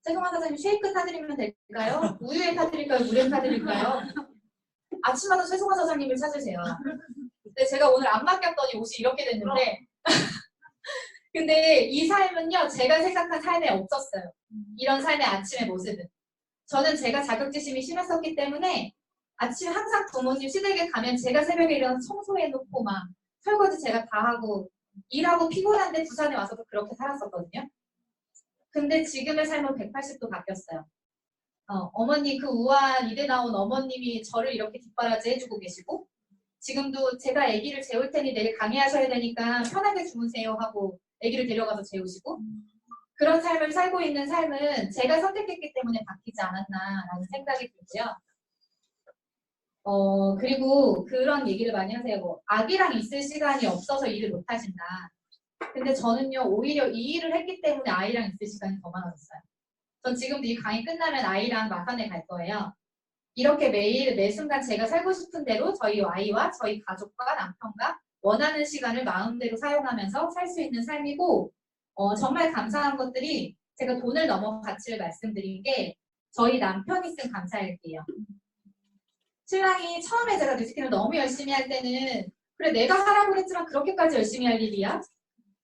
최송화 사장님 쉐이크 타드리면 될까요? 우유에 타드릴까요? 물에 타드릴까요? 아침마다 최송화 사장님을 찾으세요. 근데 제가 오늘 안 맡겼더니 옷이 이렇게 됐는데 근데 이 삶은요 제가 생각한 삶에 없었어요. 이런 삶의 아침의 모습은. 저는 제가 자격지심이 심했었기 때문에 아침에 항상 부모님 시댁에 가면 제가 새벽에 일어나서 청소해놓고 막 설거지 제가 다 하고 일하고 피곤한데 부산에 와서도 그렇게 살았었거든요. 근데 지금의 삶은 180도 바뀌었어요. 어머니 그 우아한 이대 나온 어머님이 저를 이렇게 뒷바라지 해주고 계시고 지금도 제가 아기를 재울 테니 내일 강의하셔야 되니까 편하게 주무세요 하고 아기를 데려가서 재우시고 그런 삶을 살고 있는 삶은 제가 선택했기 때문에 바뀌지 않았나라는 생각이 들고요. 그리고 그런 얘기를 많이 하세요. 뭐, 아기랑 있을 시간이 없어서 일을 못 하신다. 근데 저는요, 오히려 이 일을 했기 때문에 아이랑 있을 시간이 더 많아졌어요. 전 지금도 이 강의 끝나면 아이랑 마산에 갈 거예요. 이렇게 매일, 매 순간 제가 살고 싶은 대로 저희 아이와 저희 가족과 남편과 원하는 시간을 마음대로 사용하면서 살 수 있는 삶이고, 정말 감사한 것들이 제가 돈을 넘어 가치를 말씀드린 게 저희 남편이 쓴 감사일기예요. 신랑이 처음에 제가 뉴스킨을 너무 열심히 할 때는 그래 내가 하라고 그랬지만 그렇게까지 열심히 할 일이야?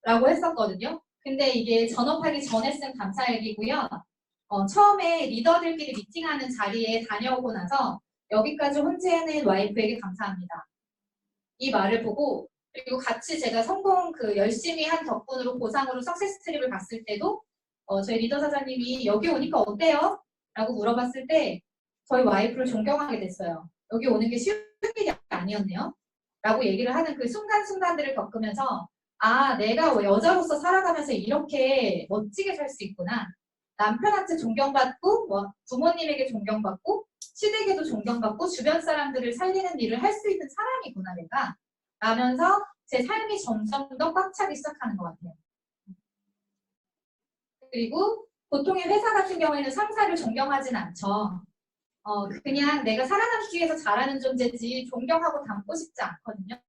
라고 했었거든요. 근데 이게 전업하기 전에 쓴 감사일기고요. 처음에 리더들끼리 미팅하는 자리에 다녀오고 나서 여기까지 혼자 해낸 와이프에게 감사합니다. 이 말을 보고 그리고 같이 제가 성공 열심히 한 덕분으로 보상으로 석세스 트립을 갔을 때도 저희 리더 사장님이 여기 오니까 어때요? 라고 물어봤을 때 저희 와이프를 존경하게 됐어요. 여기 오는 게 쉬운 일이 아니었네요. 라고 얘기를 하는 그 순간순간들을 겪으면서 아, 내가 여자로서 살아가면서 이렇게 멋지게 살 수 있구나. 남편한테 존경받고 부모님에게 존경받고 시댁에도 존경받고 주변 사람들을 살리는 일을 할 수 있는 사람이구나 내가. 라면서 제 삶이 점점 더 꽉 차기 시작하는 것 같아요. 그리고 보통의 회사 같은 경우에는 상사를 존경하진 않죠. 그냥 내가 살아남기 위해서 잘하는 존재지 존경하고 닮고 싶지 않거든요.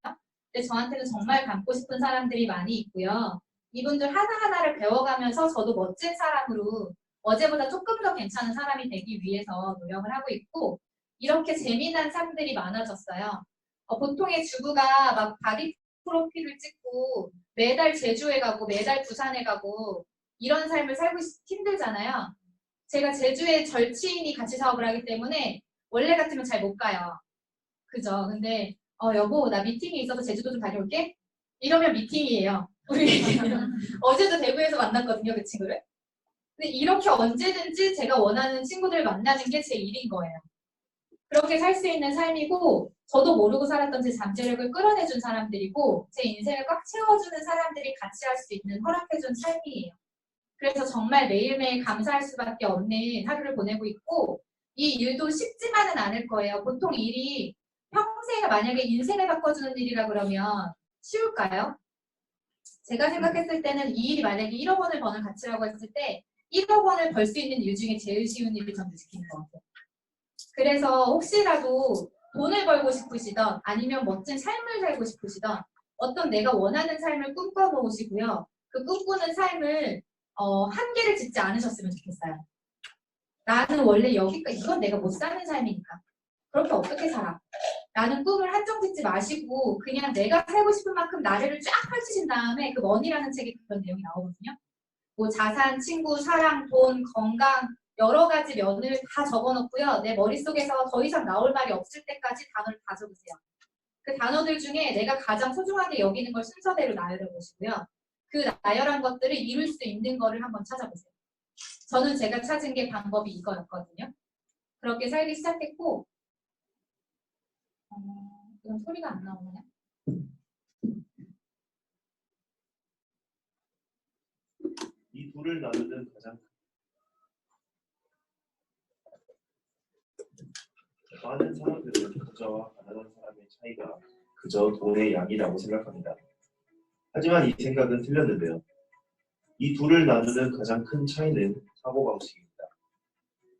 근데 저한테는 정말 닮고 싶은 사람들이 많이 있고요. 이분들 하나하나를 배워가면서 저도 멋진 사람으로 어제보다 조금 더 괜찮은 사람이 되기 위해서 노력을 하고 있고 이렇게 재미난 삶들이 많아졌어요. 보통의 주부가 막 바디 프로필을 찍고 매달 제주에 가고 매달 부산에 가고 이런 삶을 살고 힘들잖아요. 제가 제주에 절친이 같이 사업을 하기 때문에 원래 같으면 잘 못 가요. 그죠? 근데 여보 나 미팅이 있어서 제주도 좀 다녀올게? 이러면 미팅이에요. 우리 어제도 대구에서 만났거든요 그 친구를. 근데 이렇게 언제든지 제가 원하는 친구들을 만나는 게 제 일인 거예요. 그렇게 살 수 있는 삶이고 저도 모르고 살았던 제 잠재력을 끌어내준 사람들이고 제 인생을 꽉 채워주는 사람들이 같이 할 수 있는 허락해준 삶이에요. 그래서 정말 매일매일 감사할 수밖에 없는 하루를 보내고 있고 이 일도 쉽지만은 않을 거예요. 보통 일이 평생을 만약에 인생을 바꿔주는 일이라 그러면 쉬울까요? 제가 생각했을 때는 이 일이 만약에 1억 원을 버는 가치라고 했을 때 1억 원을 벌 수 있는 일 중에 제일 쉬운 일이 저는 지키는 것 같아요. 그래서 혹시라도 돈을 벌고 싶으시던 아니면 멋진 삶을 살고 싶으시던 어떤 내가 원하는 삶을 꿈꿔보시고요. 그 꿈꾸는 삶을 한계를 짓지 않으셨으면 좋겠어요. 나는 원래 여기까지 이건 내가 못 사는 삶이니까 그렇게 어떻게 살아? 라는 꿈을 한정 짓지 마시고 그냥 내가 살고 싶은 만큼 나래를 쫙 펼치신 다음에 그 머니라는 책에 그런 내용이 나오거든요. 뭐 자산, 친구, 사랑, 돈, 건강 여러 가지 면을 다 적어놓고요. 내 머릿속에서 더 이상 나올 말이 없을 때까지 단어를 다 적으세요. 그 단어들 중에 내가 가장 소중하게 여기는 걸 순서대로 나열해보시고요. 그 나열한 것들을 이룰 수 있는 거를 한번 찾아보세요. 저는 제가 찾은 게 방법이 이거였거든요. 그렇게 살기 시작했고 이건 소리가 안 나오나요? 이 둘을 나누는 가장 많은 사람들은 부자와 가난한 사람의 차이가 그저 돈의 양이라고 생각합니다. 하지만 이 생각은 틀렸는데요. 이 둘을 나누는 가장 큰 차이는 사고방식입니다.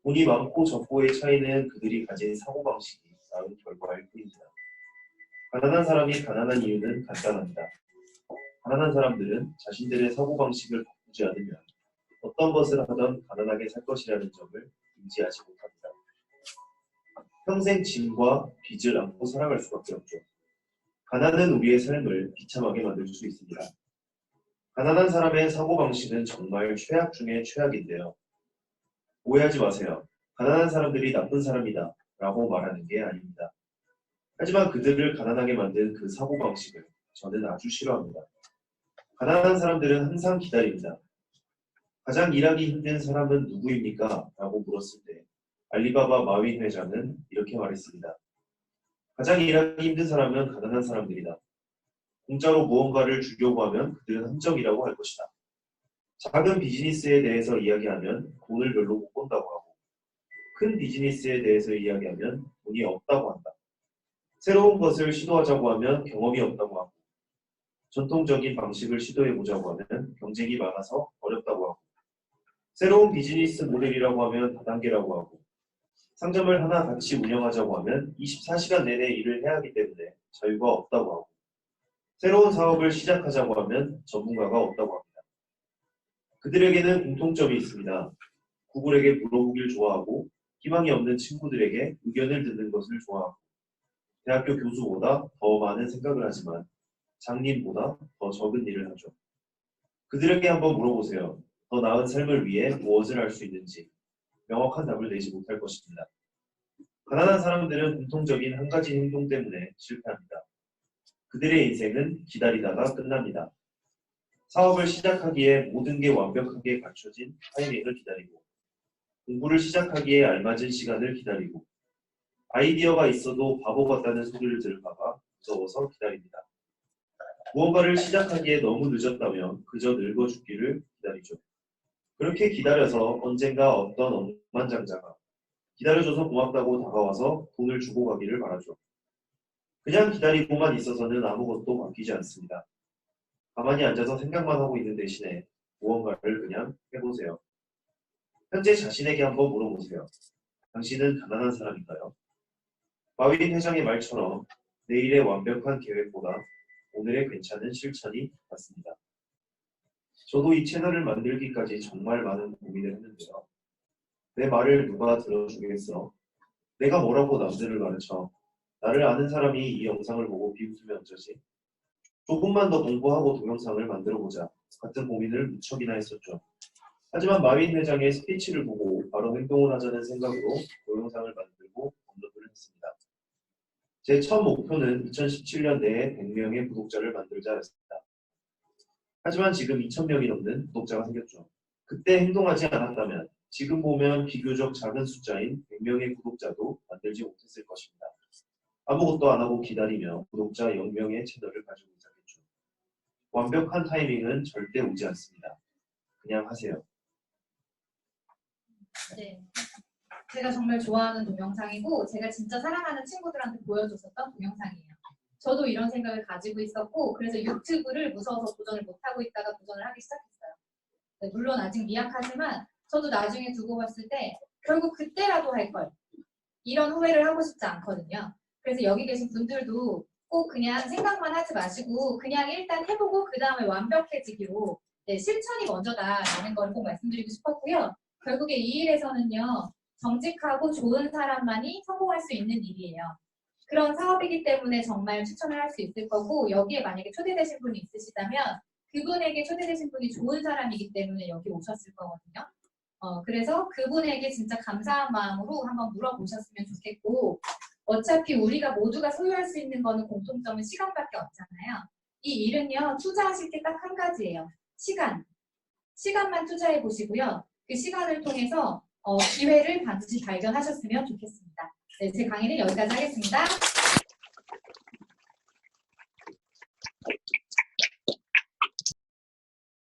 돈이 많고 적고의 차이는 그들이 가진 사고방식이 낳은 결과일 뿐입니다. 가난한 사람이 가난한 이유는 간단합니다. 가난한 사람들은 자신들의 사고방식을 바꾸지 않으면 어떤 것을 하던 가난하게 살 것이라는 점을 인지하지 못합니다. 평생 짐과 빚을 안고 살아갈 수밖에 없죠. 가난은 우리의 삶을 비참하게 만들 수 있습니다. 가난한 사람의 사고방식은 정말 최악 중의 최악인데요. 오해하지 마세요. 가난한 사람들이 나쁜 사람이다 라고 말하는 게 아닙니다. 하지만 그들을 가난하게 만든 그 사고방식을 저는 아주 싫어합니다. 가난한 사람들은 항상 기다립니다. 가장 일하기 힘든 사람은 누구입니까? 라고 물었을 때 알리바바 마윈 회장은 이렇게 말했습니다. 가장 일하기 힘든 사람은 가난한 사람들이다. 공짜로 무언가를 주려고 하면 그들은 함정이라고 할 것이다. 작은 비즈니스에 대해서 이야기하면 돈을 별로 못 번다고 하고 큰 비즈니스에 대해서 이야기하면 돈이 없다고 한다. 새로운 것을 시도하자고 하면 경험이 없다고 하고 전통적인 방식을 시도해보자고 하면 경쟁이 많아서 어렵다고 하고 새로운 비즈니스 모델이라고 하면 다단계라고 하고 상점을 하나 같이 운영하자고 하면 24시간 내내 일을 해야 하기 때문에 자유가 없다고 하고 새로운 사업을 시작하자고 하면 전문가가 없다고 합니다. 그들에게는 공통점이 있습니다. 구글에게 물어보길 좋아하고 희망이 없는 친구들에게 의견을 듣는 것을 좋아하고 대학교 교수보다 더 많은 생각을 하지만 장님보다 더 적은 일을 하죠. 그들에게 한번 물어보세요. 더 나은 삶을 위해 무엇을 할 수 있는지 명확한 답을 내지 못할 것입니다. 가난한 사람들은 공통적인 한 가지 행동 때문에 실패합니다. 그들의 인생은 기다리다가 끝납니다. 사업을 시작하기에 모든 게 완벽하게 갖춰진 타이밍을 기다리고 공부를 시작하기에 알맞은 시간을 기다리고 아이디어가 있어도 바보 같다는 소리를 들을까봐 무서워서 기다립니다. 무언가를 시작하기에 너무 늦었다면 그저 늙어 죽기를 기다리죠. 그렇게 기다려서 언젠가 어떤 억만장자가 기다려줘서 고맙다고 다가와서 돈을 주고 가기를 바라죠. 그냥 기다리고만 있어서는 아무것도 바뀌지 않습니다. 가만히 앉아서 생각만 하고 있는 대신에 무언가를 그냥 해보세요. 현재 자신에게 한번 물어보세요. 당신은 가난한 사람인가요? 마윈 회장의 말처럼 내일의 완벽한 계획보다 오늘의 괜찮은 실천이 맞습니다. 저도 이 채널을 만들기까지 정말 많은 고민을 했는데요. 내 말을 누가 들어주겠어? 내가 뭐라고 남들을 가르쳐? 나를 아는 사람이 이 영상을 보고 비웃으면 어쩌지? 조금만 더 공부하고 동영상을 만들어보자 같은 고민을 무척이나 했었죠. 하지만 마윈 회장의 스피치를 보고 바로 행동을 하자는 생각으로 동영상을 만들고 업로드를 했습니다. 제 첫 목표는 2017년 내에 100명의 구독자를 만들자였습니다. 하지만 지금 2000명이 넘는 구독자가 생겼죠. 그때 행동하지 않았다면 지금 보면 비교적 작은 숫자인 100명의 구독자도 만들지 못했을 것입니다. 아무것도 안 하고 기다리며 구독자 0명의 채널을 가지고 있었겠죠. 완벽한 타이밍은 절대 오지 않습니다. 그냥 하세요. 네. 제가 정말 좋아하는 동영상이고 제가 진짜 사랑하는 친구들한테 보여줬었던 동영상이에요. 저도 이런 생각을 가지고 있었고 그래서 유튜브를 무서워서 도전을 못하고 있다가 도전을 하기 시작했어요. 네, 물론 아직 미약하지만 저도 나중에 두고 봤을 때 결국 그때라도 할 걸. 이런 후회를 하고 싶지 않거든요. 그래서 여기 계신 분들도 꼭 그냥 생각만 하지 마시고 그냥 일단 해보고 그 다음에 완벽해지기로 네, 실천이 먼저다라는 걸 꼭 말씀드리고 싶었고요. 결국에 이 일에서는요. 정직하고 좋은 사람만이 성공할 수 있는 일이에요. 그런 사업이기 때문에 정말 추천을 할 수 있을 거고 여기에 만약에 초대되신 분이 있으시다면 그분에게 초대되신 분이 좋은 사람이기 때문에 여기 오셨을 거거든요. 그래서 그분에게 진짜 감사한 마음으로 한번 물어보셨으면 좋겠고 어차피 우리가 모두가 소유할 수 있는 거는 공통점은 시간밖에 없잖아요. 이 일은요. 투자하실 게 딱 한 가지예요. 시간. 시간만 투자해 보시고요. 그 시간을 통해서 기회를 반드시 발견하셨으면 좋겠습니다. 네, 제 강의는 여기까지 하겠습니다.